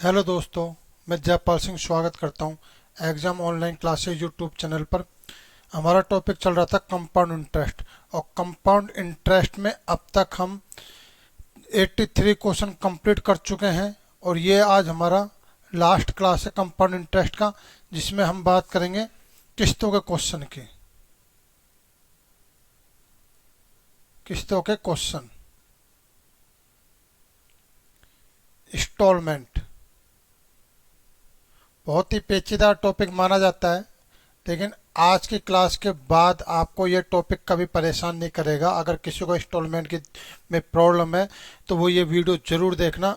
Hello दोस्तों, मैं जयपाल सिंह स्वागत करता हूं exam online classes YouTube channel पर। हमारा टॉपिक चल रहा था कंपाउंड इंटरेस्ट। और कंपाउंड इंटरेस्ट में अब तक हम 83 क्वेश्चन कंप्लीट कर चुके हैं और ये आज हमारा लास्ट क्लास है कंपाउंड इंटरेस्ट का, जिसमें हम बात करेंगे किस्तों के क्वेश्चन की। किस्तों के क्वेश्चन, इंस्टॉलमेंट बहुत ही पेचीदा टॉपिक माना जाता है, लेकिन आज की क्लास के बाद आपको ये टॉपिक कभी परेशान नहीं करेगा। अगर किसी को इंस्टॉलमेंट की में प्रॉब्लम है तो वो ये वीडियो जरूर देखना।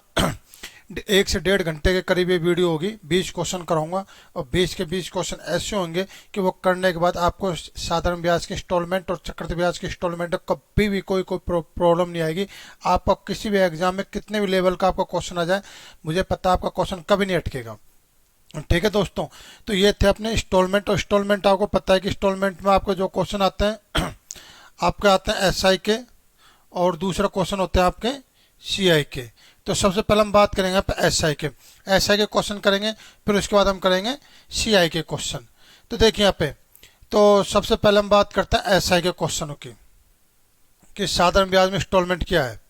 1 से 1.5 घंटे के करीब ये वीडियो होगी। 20 क्वेश्चन कराऊंगा और 20 के 20 क्वेश्चन ऐसे होंगे कि वो करने के बाद आपको साधारण ब्याज की इंस्टॉलमेंट और चक्रवृद्धि ब्याज की इंस्टॉलमेंट कभी भी कोई प्रॉब्लम नहीं आएगी। आपका किसी भी एग्जाम में कितने भी लेवल का आपका क्वेश्चन आ जाए, मुझे पता है आपका क्वेश्चन कभी नहीं अटकेगा। ठीक है दोस्तों, तो ये थे अपने इंस्टॉलमेंट। और इंस्टॉलमेंट आपको पता है कि इंस्टॉलमेंट में आपके जो क्वेश्चन आते हैं आपके आते हैं एसआई के, और दूसरा क्वेश्चन होते हैं आपके सीआई के। तो सबसे पहले हम बात करेंगे आप एसआई के। एसआई के क्वेश्चन करेंगे, फिर उसके बाद हम करेंगे सीआई के क्वेश्चन। तो देखिए यहाँ पे, तो सबसे पहले हम बात करते हैं एसआई के क्वेश्चनों की कि साधारण ब्याज में इंस्टॉलमेंट क्या है।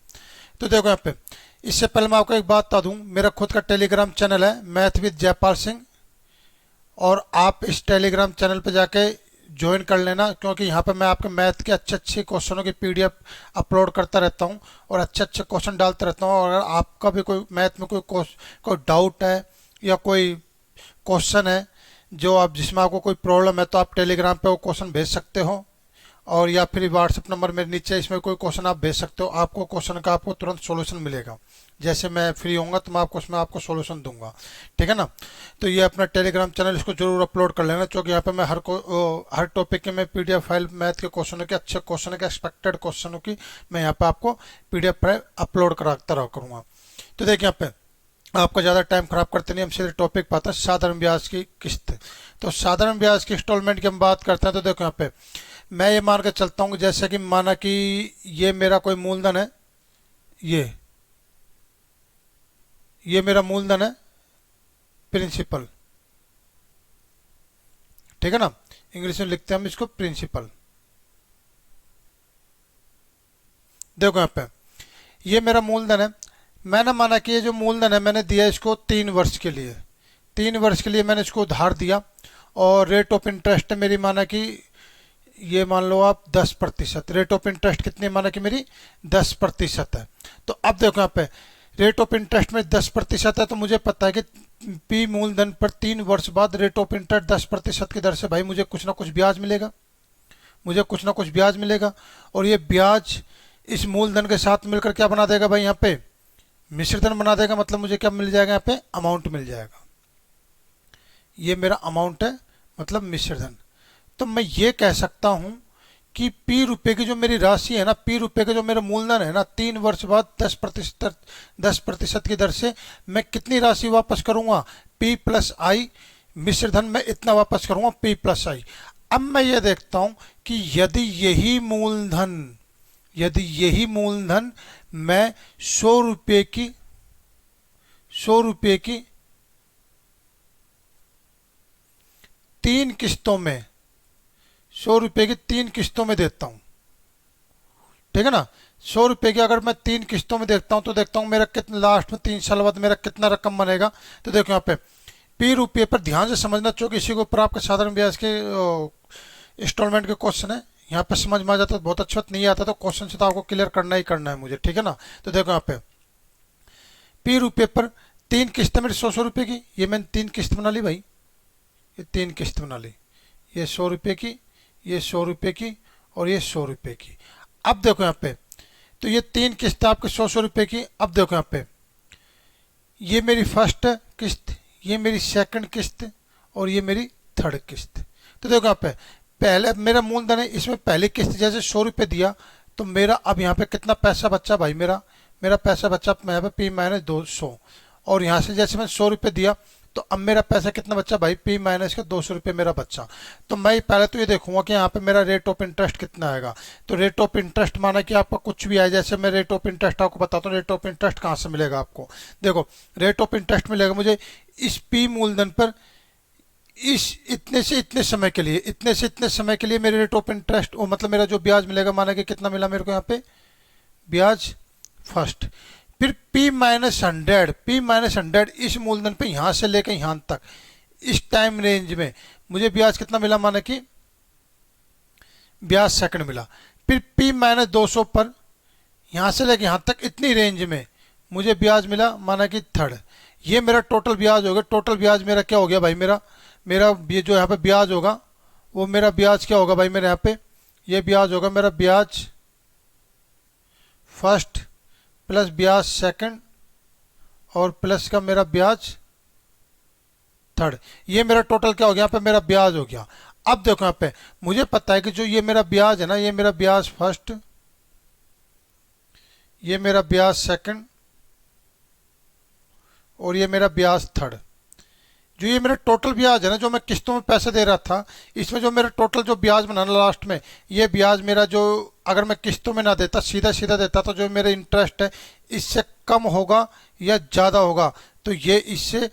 तो देखो यहाँ पे, इससे पहले मैं आपको एक बात बता दूं, मेरा खुद का टेलीग्राम चैनल है मैथ विद जयपाल सिंह, और आप इस टेलीग्राम चैनल पे जाके ज्वाइन कर लेना, क्योंकि यहाँ पे मैं आपके मैथ के अच्छे अच्छे क्वेश्चनों की पीडीएफ अपलोड करता रहता हूँ और अच्छे अच्छे क्वेश्चन डालता रहता हूँ। और अगर आपका भी कोई मैथ में कोई डाउट है या कोई क्वेश्चन है जो आप जिसमें आपको कोई प्रॉब्लम है, तो आप टेलीग्राम पे वो क्वेश्चन भेज सकते हो, और या फिर व्हाट्सएप नंबर मेरे नीचे, इसमें कोई क्वेश्चन आप भेज सकते हो। आपको क्वेश्चन का आपको तुरंत सॉल्यूशन मिलेगा। जैसे मैं फ्री होऊंगा तो मैं आपको उसमें आपको सॉल्यूशन दूंगा। ठीक है ना। तो ये अपना टेलीग्राम चैनल, इसको जरूर अपलोड कर लेना, क्योंकि यहाँ पे मैं हर टॉपिक के मैं पीडीएफ फाइल मैथ के क्वेश्चनों के, अच्छे क्वेश्चन के, एक्सपेक्टेड क्वेश्चनों की मैं यहाँ पे आपको पीडीएफ फाइल अपलोड कराता रहा करूँगा। तो देखिए यहाँ पे आपका ज़्यादा टाइम खराब करते नहीं, हम सीधे टॉपिक पाते हैं साधारण ब्याज की किस्त। तो साधारण ब्याज की इंस्टॉलमेंट की हम बात करते हैं। तो देखो यहाँ पे मैं ये मान के चलता हूँ, जैसे कि माना कि ये मेरा कोई मूलधन है, ये मेरा मूलधन है, प्रिंसिपल। ठीक है ना, इंग्लिश में लिखते हैं हम इसको प्रिंसिपल। देखो यहाँ पे ये मेरा मूलधन है। मैंने माना कि ये जो मूलधन है मैंने दिया इसको 3 वर्ष के लिए। 3 वर्ष के लिए मैंने इसको उधार दिया, और रेट ऑफ इंटरेस्ट मेरी माना कि ये मान लो आप 10%। रेट ऑफ इंटरेस्ट कितनी माना कि मेरी 10% है। तो अब देखो यहाँ पे रेट ऑफ इंटरेस्ट में 10% है, तो मुझे पता है कि पी मूलधन पर 3 वर्ष बाद रेट ऑफ इंटरेस्ट 10% की दर से भाई मुझे कुछ ना कुछ ब्याज मिलेगा, मुझे कुछ ना कुछ ब्याज मिलेगा। और ये ब्याज इस मूलधन के साथ मिलकर क्या बना देगा भाई, यहाँ पे मिश्रधन बना देगा। मतलब मुझे क्या मिल जाएगा, यहाँ पे अमाउंट मिल जाएगा। ये मेरा अमाउंट है, मतलब मिश्रधन। तो मैं ये कह सकता हूं कि पी रुपए की जो मेरी राशि है ना, पी रुपए का जो मेरा मूलधन है ना, 3 वर्ष बाद 10% की दर से मैं कितनी राशि वापस करूंगा, पी प्लस आई। मिश्रधन में इतना वापस करूंगा, पी प्लस आई। अब मैं ये देखता हूं कि यदि यही मूलधन मैं 100 रुपए की 3 किस्तों में, 100 रुपए की 3 किस्तों में देता हूं। ठीक है ना, 100 रुपए की अगर मैं 3 किस्तों में देखता हूं, तो देखता हूं मेरा कितना लास्ट में 3 साल बाद मेरा कितना रकम बनेगा। तो देखो यहाँ पे पी रुपये पर ध्यान से समझना, चूंकि इसी के ऊपर आपके साधारण ब्याज के इंस्टॉलमेंट के क्वेश्चन है। यहाँ पे समझ में आ जाता है बहुत अच्छा, नहीं आता तो क्वेश्चन से तो आपको क्लियर करना ही करना है मुझे। ठीक है ना। तो देखो यहाँ पे पी रुपये पर 3 किस्तें मेरी 100 रुपए की, ये मैंने 3 किस्त बना ली भाई, ये 3 किस्त बना ली। ये 100 रुपए की, ये 100 रुपए की, और ये 100 रुपए की। अब देखो यहाँ पे, तो ये 3 किस्त आपके 100 रुपए की। अब देखो यहाँ पे, ये मेरी फर्स्ट किस्त, ये मेरी सेकंड किस्त, और ये मेरी थर्ड किस्त। तो देखो यहाँ पे पहले मेरा मूलधन है, इसमें पहली किस्त जैसे 100 रुपए दिया, तो मेरा अब यहाँ पे कितना पैसा बचा भाई, मेरा पैसा बचा यहाँ पे पी माइनस 200। और यहाँ से जैसे मैंने 100 रुपए दिया, तो अब मेरा पैसा कितना बचा भाई, पी माइनस के 200 रुपये मेरा बचा। तो मैं पहले तो ये देखूंगा कि यहाँ पे मेरा रेट ऑफ इंटरेस्ट कितना आएगा। तो रेट ऑफ इंटरेस्ट माना कि आपका कुछ भी आए, जैसे मैं रेट ऑफ इंटरेस्ट आपको बताता हूँ, रेट ऑफ इंटरेस्ट कहाँ से मिलेगा आपको। देखो रेट ऑफ इंटरेस्ट मिलेगा मुझे इस पी मूलधन पर इस इतने से इतने समय के लिए, इतने से इतने समय के लिए मेरे रेट ऑफ इंटरेस्ट, वो मतलब मेरा जो ब्याज मिलेगा, माना कि कितना मिला मेरे को यहाँ पे ब्याज फर्स्ट। फिर P माइनस 100, P माइनस 100 इस मूलधन पे यहां से लेकर यहां तक इस टाइम रेंज में मुझे ब्याज कितना मिला, माना कि ब्याज सेकंड मिला। फिर P माइनस 200 पर यहां से लेकर यहां तक इतनी रेंज में मुझे ब्याज मिला, माना कि थर्ड। ये मेरा टोटल ब्याज हो गया। टोटल ब्याज मेरा क्या हो गया भाई, मेरा मेरा ये जो यहाँ पे ब्याज होगा वो मेरा ब्याज क्या होगा भाई, मेरे यहाँ पे ये ब्याज होगा मेरा ब्याज फर्स्ट प्लस ब्याज सेकंड और प्लस का मेरा ब्याज थर्ड। ये मेरा टोटल क्या हो गया, यहाँ पे मेरा ब्याज हो गया। अब देखो यहाँ पे मुझे पता है कि जो ये मेरा ब्याज है ना, ये मेरा ब्याज फर्स्ट, ये मेरा ब्याज सेकंड और ये मेरा ब्याज थर्ड। जो ये मेरा टोटल ब्याज है ना, जो मैं किस्तों में पैसे दे रहा था, इसमें जो मेरा टोटल जो ब्याज बनाना लास्ट में, ये ब्याज मेरा जो अगर मैं किस्तों में ना देता, सीधा सीधा देता, तो जो मेरा इंटरेस्ट है इससे कम होगा या ज़्यादा होगा, तो ये इससे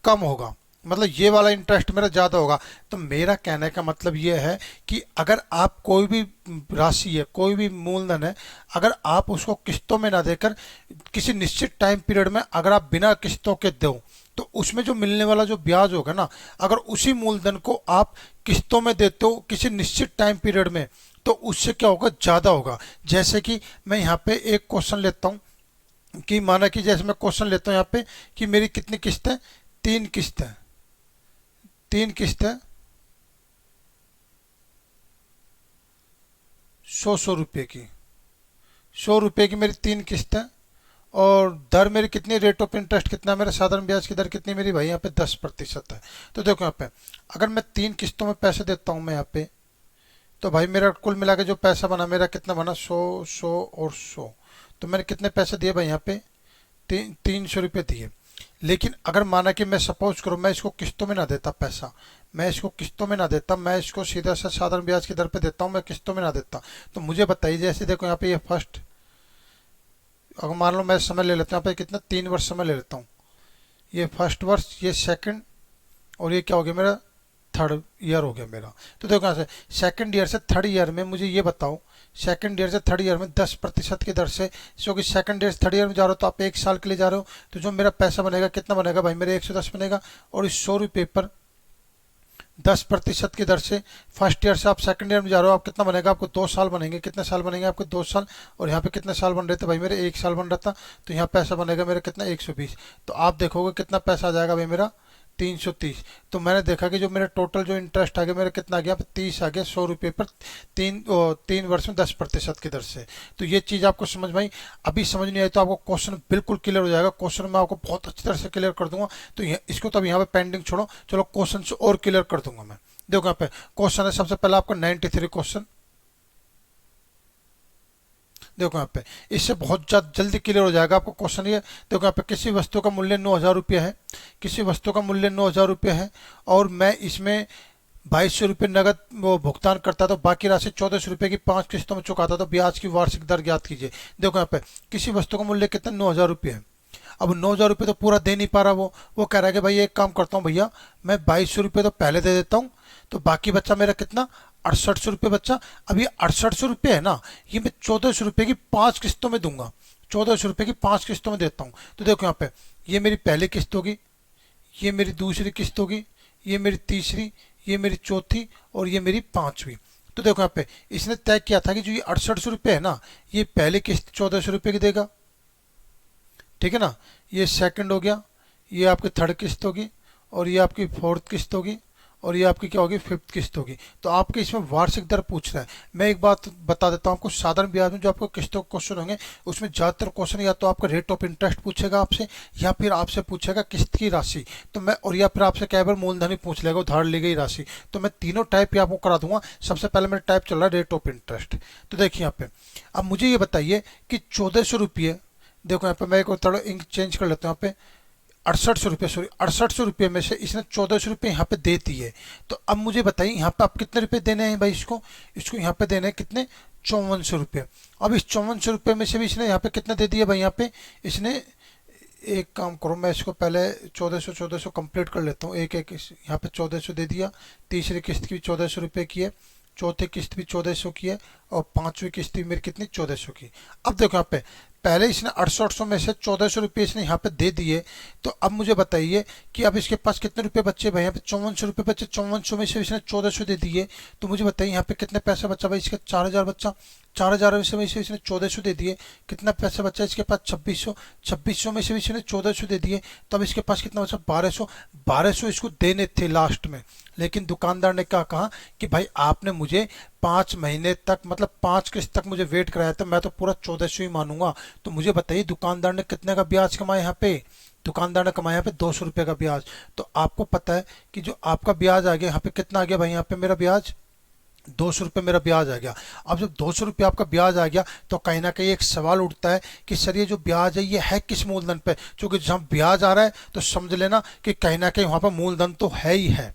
कम होगा, मतलब ये वाला इंटरेस्ट मेरा ज़्यादा होगा। तो मेरा कहने का मतलब ये है कि अगर आप कोई भी राशि है, कोई भी मूलधन है, अगर आप उसको किस्तों में ना देकर किसी निश्चित टाइम पीरियड में अगर आप बिना किस्तों के दो, तो उसमें जो मिलने वाला जो ब्याज होगा ना, अगर उसी मूलधन को आप किस्तों में देते हो किसी निश्चित टाइम पीरियड में, तो उससे क्या होगा, ज़्यादा होगा। जैसे कि मैं यहाँ पे एक क्वेश्चन लेता हूँ कि माना कि जैसे मैं क्वेश्चन लेता हूँ यहाँ पे कि मेरी कितनी किस्त है, 3 किस्त है, 3 किस्त है 100 रुपये की, 100 रुपये की मेरी 3 किस्त है। और दर मेरी कितनी, रेट ऑफ इंटरेस्ट कितना है मेरा, साधारण ब्याज की दर कितनी मेरी भाई, यहाँ पे 10% है। तो देखो यहाँ पे अगर मैं 3 किस्तों में पैसे देता हूँ मैं यहाँ पे, तो भाई मेरा कुल मिला के जो पैसा बना मेरा कितना बना, 100 और 100। तो मैंने कितने पैसे दिए भाई यहाँ पे, 300 रुपये दिए। लेकिन अगर माना कि मैं सपोज करो मैं इसको किस्तों में ना देता पैसा, मैं इसको किस्तों में ना देता, मैं इसको सीधा सा साधारण ब्याज की दर पे देता हूँ, मैं किस्तों में ना देता, तो मुझे बताइए, जैसे देखो यहाँ पे ये फर्स्ट, अगर मान लो मैं समय ले लेता हूँ यहाँ पे कितना, 3 वर्ष समय ले लेता हूँ, ये फर्स्ट वर्ष, ये सेकंड और ये क्या हो गया मेरा, थर्ड ईयर हो गया मेरा। तो देखो यहाँ से सेकंड ईयर से थर्ड ईयर में मुझे ये बताओ, सेकंड ईयर से थर्ड ईयर में 10% की दर से, क्योंकि सेकंड ईयर से थर्ड ईयर में जा रहे हो तो आप 1 साल के लिए जा रहे हो, तो जो मेरा पैसा बनेगा कितना बनेगा भाई, मेरे 110 बनेगा। और इस 100 रुपये पर 10% की दर से फर्स्ट ईयर से आप सेकंड ईयर में जा रहे हो, आप कितना बनेगा, आपको 2 साल बनेंगे। कितने साल बनेंगे आपके, 2 साल। और यहाँ पे कितने साल बन रहे थे भाई मेरे, 1 साल बन रहा था, तो यहाँ पैसा बनेगा मेरा कितना, 120। तो आप देखोगे कितना पैसा आ जाएगा भाई मेरा, 330। तो मैंने देखा कि जो मेरा टोटल जो इंटरेस्ट आ गया मेरा कितना आ गया, 30 आ गया, 100 रुपये पर 3 वर्ष में 10% की दर से। तो ये चीज़ आपको समझ में आई। अभी समझ नहीं आई तो आपको क्वेश्चन बिल्कुल क्लियर हो जाएगा, क्वेश्चन मैं आपको बहुत अच्छी तरह से क्लियर कर दूंगा। तो इसको तो अब यहाँ पे पेंडिंग छोड़ो, चलो क्वेश्चन से और क्लियर कर दूंगा मैं। देखो यहाँ पे क्वेश्चन है, सबसे पहले आपका 93 क्वेश्चन, देखो यहाँ पे इससे बहुत जल्दी क्लियर हो जाएगा आपको क्वेश्चन। ये देखो यहाँ पे किसी वस्तु का मूल्य 9,000 रुपये है, किसी वस्तु का मूल्य 9,000 रुपये है और मैं इसमें 2,200 रुपये नगद वो भुगतान करता, तो बाकी राशि 1,400 रुपये की 5 किस्तों में चुकाता, तो ब्याज की वार्षिक दर ज्ञात कीजिए। देखो यहाँ पे किसी वस्तु का मूल्य कितना, 9,000 रुपये है। अब 9,000 रुपये तो पूरा दे नहीं पा रहा, वो कह रहा है कि भाई एक काम करता हूँ भैया, मैं 2,200 रुपये तो पहले दे देता हूँ, तो बाकी बच्चा मेरा कितना, 6,800 रुपये बच्चा। अब ये 6,800 रुपये है ना, ये मैं 1,400 रुपये की 5 किस्तों में दूंगा, 1,400 रुपये की 5 किस्तों में देता हूँ। तो देखो यहाँ पे ये मेरी पहली किस्त होगी, ये मेरी दूसरी किस्त होगी, ये मेरी तीसरी, ये मेरी चौथी और ये मेरी 5वीं। तो देखो यहाँ पे इसने तय किया था कि जो ये 6,800 रुपये है ना, ये पहली किस्त 1,400 रुपये की देगा, ठीक है ना। ये सेकंड हो गया, ये आपकी थर्ड किस्त होगी और ये आपकी फोर्थ किस्त होगी और ये आपकी क्या होगी, फिफ्थ किस्त होगी। तो आपके इसमें वार्षिक दर पूछ रहा है। मैं एक बात बता देता हूँ आपको, साधारण ब्याज में जो आपको किस्तों के क्वेश्चन होंगे उसमें ज़्यादातर क्वेश्चन या तो आपका रेट ऑफ इंटरेस्ट पूछेगा आपसे, या फिर आपसे पूछेगा किस्त की राशि, तो मैं, और या फिर आपसे कई बार मूलधन ही पूछ लेगा, उधार ली गई राशि। तो मैं तीनों टाइप ही आपको करा दूंगा। सबसे पहले मेरा टाइप चल रहा है रेट ऑफ इंटरेस्ट। तो देखिए यहाँ पे अब मुझे ये बताइए कि 1,400 रुपये, देखो यहाँ पे मैं एक थोड़ा इंक चेंज कर लेता हूँ यहाँ पे, ₹6800, सॉरी ₹6800 में से इसने ₹1400 यहाँ पे दे दिए। तो अब मुझे बताइए यहाँ पे आप कितने रुपए देने हैं भाई इसको, इसको यहाँ पे देने हैं कितने, ₹5400। अब इस ₹5400 में से भी इसने यहाँ पे कितने दे दिए भाई, यहाँ पे इसने, एक काम करो मैं इसको पहले 1400 कंप्लीट कर लेता हूँ, एक एक यहाँ पे 1400 दे दिया, तीसरी किस्त भी ₹1400 की है, चौथी किस्त भी 1400 की है, और पांचवी किस्त भी मेरी कितनी, 1400 की। अब देखो यहाँ पे पहले इसने 800 में से ₹1400 इसने यहाँ पे दे दिए। तो अब मुझे बताइए कि अब इसके पास कितने रुपए बचे भाई, यहाँ पे ₹5400 बचे, 5400 में से इसने 1400 दे दिए। तो मुझे बताइए यहाँ पे कितने पैसे बचा भाई, इसका 4000 बचा, 4000 में से इसने 1400 दे दिए, कितना पैसा बचा इसके पास, 2600, 2600 में से इसने 1400 दे दिए। तो अब इसके पास कितना बचा, 1200, 1200 इसको देने थे लास्ट में। लेकिन दुकानदार ने क्या कहा कि भाई आपने मुझे 5 महीने तक, मतलब 5 किस्त तक मुझे वेट कराया था, मैं तो पूरा 1400 ही मानूंगा। तो मुझे बताइए दुकानदार ने कितने का ब्याज कमाया यहाँ पे, दुकानदार ने कमाया यहाँ पे ₹200 का ब्याज। तो आपको पता है कि जो आपका ब्याज आ गया यहाँ पे कितना आ गया भाई, यहाँ पे मेरा ब्याज ₹200 मेरा ब्याज आ गया। अब जब ₹200 आपका ब्याज आ गया तो कहीं ना कहीं एक सवाल उठता है कि सर ये जो ब्याज है ये है किस मूलधन पे, क्योंकि जब ब्याज आ रहा है तो समझ लेना कि कहीं ना कहीं वहां पर मूलधन तो है ही है,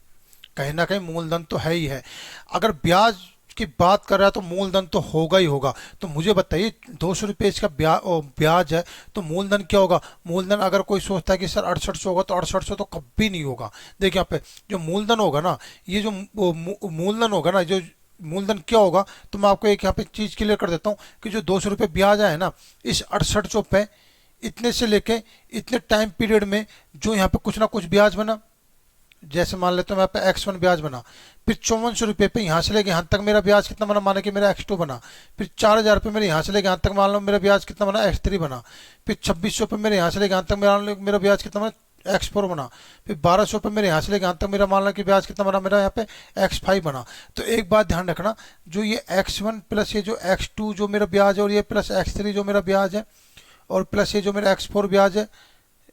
कहीं ना कहीं मूलधन तो है ही है। अगर ब्याज की बात कर रहा है तो मूलधन तो होगा ही होगा। तो मुझे बताइए ₹200 इसका ब्याज है तो मूलधन क्या होगा, मूलधन अगर कोई सोचता है कि सर 6800 होगा, तो 6800 तो कभी नहीं होगा। देखिए यहाँ पे जो मूलधन होगा ना, ये जो मूलधन होगा ना, जो मूलधन क्या होगा, तो मैं आपको एक यहाँ पे चीज क्लियर कर देता हूँ कि जो ₹200 ब्याज आया है ना, इस 6800 पे इतने से लेके इतने टाइम पीरियड में जो यहाँ पे कुछ ना कुछ ब्याज बना, जैसे मान लेते हैं मैं पे X1 ब्याज बना, फिर ₹5400 पे यहाँ से लेके यहाँ तक मेरा ब्याज कितना बना, माने कि मेरा X2 बना, फिर ₹4000 मेरे यहाँ से लेके यहाँ तक मान लो मेरा ब्याज कितना बना, X3 बना, फिर 2600 मेरे यहाँ से लेके यहाँ तक मेरा ब्याज कितना बना, X4 बना, फिर 1200 मेरे यहाँ से लेके यहाँ तक मेरा मान लो कि ब्याज कितना बना, मेरा यहाँ पे X5 बना। तो एक बात ध्यान रखना, जो ये X1 प्लस ये जो X2 जो मेरा ब्याज है, और ये प्लस X3 जो मेरा ब्याज है, और प्लस ये जो मेरा X4 ब्याज है,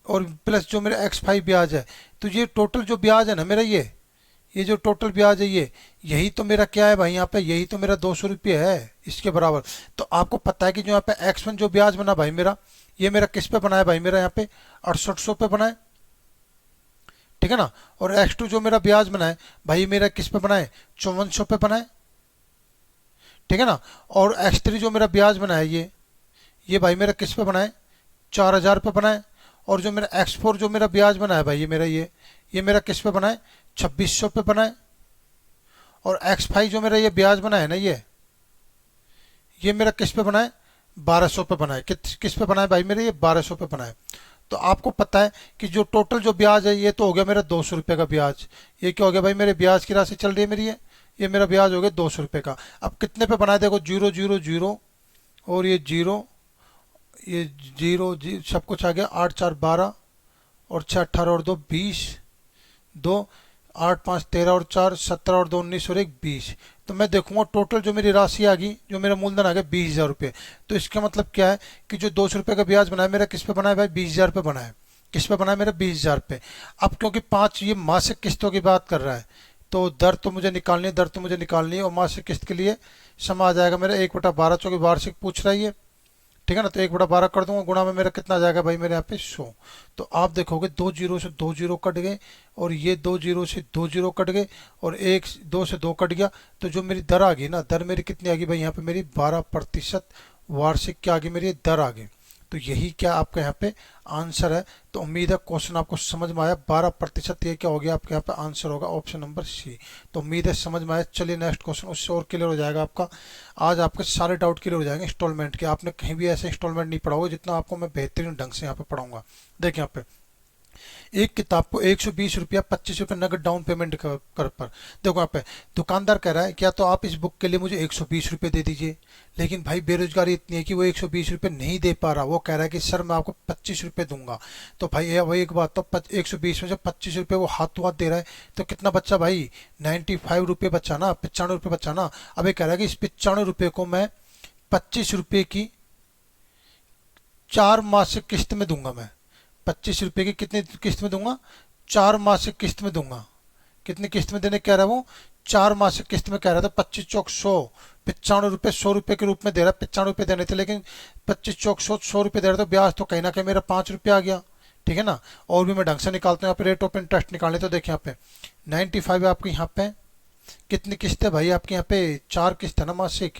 और प्लस जो मेरा X5 ब्याज है, तो ये टोटल जो ब्याज है ना मेरा, ये जो टोटल ब्याज है ये, यही तो मेरा क्या है भाई, यहाँ पे यही तो मेरा ₹200 है इसके बराबर। तो आपको पता है कि जो यहाँ पे X1 जो ब्याज बना भाई मेरा, ये मेरा किस पे बना है भाई, मेरा यहाँ पे 6800 पे बना है, ठीक है ना। और X2 जो मेरा ब्याज बना है भाई मेरा किस पे बना है, 5400 पे बना है, ठीक है ना। और X3 जो मेरा ब्याज बना है ये भाई मेरा किस पे बना है, 4000 पे बना है। और जो मेरा X4 जो मेरा ब्याज बना है भाई, ये मेरा ये मेरा किस पे बना है, 2600 पे बना है। और X5 जो मेरा ये ब्याज बना है ना, ये मेरा किस पे बना है, 1200 पे बना है। किस पे बना है भाई मेरे, ये 1200 पे बना है। तो आपको पता है कि जो टोटल जो ब्याज है ये तो हो गया मेरा ₹200 का ब्याज। ये क्या हो गया भाई, मेरे ब्याज की राशि चल रही है मेरी, ये मेरा ब्याज हो गया ₹200 का। अब कितने पे बनाए, देखो 0 0 0 और ये 0, ये 0 सब कुछ आ गया, 8 4 12 और 6 18 और 2 20, 2 8 5 13 और 4 17 और 2 19 और 1 20। तो मैं देखूंगा टोटल जो मेरी राशि आ गई, जो मेरा मूलधन आ गया ₹20000। तो इसका मतलब क्या है कि जो ₹200 का ब्याज बनाया मेरा किस पे बना है भाई, ₹20000 पे बना है। किस पे बना है मेरा, ₹20000 पे। अब क्योंकि 5 ये मासिक किस्तों की बात कर रहा है, तो दर तो मुझे निकालनी है, दर तो मुझे निकालनी है। और मासिक किस्त के लिए सम आ जाएगा मेरा 1/12, चूंकि वार्षिक पूछ रहा है ये, ठीक है ना। तो 1/12 कर दूंगा, गुणा में मेरा कितना आ जाएगा भाई मेरे यहाँ पे 100। तो आप देखोगे 2 जीरो से 2 जीरो कट गए, और ये 2 जीरो से 2 जीरो कट गए, और 1 2 से 2 कट गया। तो जो मेरी दर आ गई ना, दर मेरी कितनी आ गई भाई, यहाँ पे मेरी 12% वार्षिक क्या आ गई मेरी, दर आ गई। तो यही क्या आपका यहाँ पे आंसर है। तो उम्मीद है क्वेश्चन आपको समझ में आया। 12%, ये क्या हो गया आपके यहाँ पे आंसर होगा ऑप्शन नंबर सी। तो उम्मीद है समझ में आया। चलिए नेक्स्ट क्वेश्चन, उससे और क्लियर हो जाएगा आपका। आज आपके सारे डाउट क्लियर हो जाएंगे इंस्टॉलमेंट के। आपने कहीं भी ऐसे इंस्टॉलमेंट नहीं पढ़ा होगा जितना आपको मैं बेहतरीन ढंग से यहाँ पे पढ़ाऊंगा। देखिए यहाँ पे एक किताब को ₹120 ₹25 नगद डाउन पेमेंट कर पर। देखो यहाँ पे दुकानदार कह रहा है क्या तो आप इस बुक के लिए मुझे ₹120 दे दीजिए। लेकिन भाई बेरोजगारी इतनी है कि वो ₹120 नहीं दे पा रहा। वो कह रहा है कि सर मैं आपको ₹25 दूंगा। तो भाई वही एक बात, तो 120 में से ₹25 वो हाथों हाथ दे रहा है, तो कितना बच्चा भाई, ₹95 बच्चा ना, ₹95 बच्चा ना। अब ये कह रहा है कि इस ₹95 को मैं ₹25 की 4 मासिक किस्त में दूंगा। मैं ₹25 की कितनी किस्त में दूंगा, 4 मासिक किस्त में दूंगा। कितनी किस्त में देने कह रहा है वो, 4 मासिक किस्त में कह रहा था। 25 चौक 100, ₹95 ₹100 के रूप में दे रहा है। ₹95 देने थे, लेकिन 25 चौक 100 ₹100 दे रहा था। ब्याज तो कहीं ना कहीं मेरा ₹5 आ गया, ठीक है ना। और भी मैं ढंग से निकालता हूँ यहाँ पे रेट ऑफ इंटरेस्ट निकालने। तो देखिए यहाँ पे 95 है आपकी यहाँ पे। कितनी किस्त है भाई आपके यहाँ पे? 4 किस्त है ना मासिक।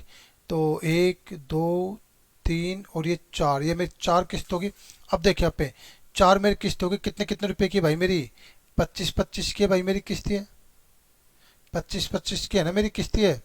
तो 1 2 3 और ये 4, ये मेरी 4 किस्त होगी। अब देखिए यहाँ पे 4 मेरी किस्त होगी, कितने कितने रुपए की भाई मेरी? 25 25 की है भाई मेरी किस्ती है। 25 25 की है ना मेरी किस्ती है।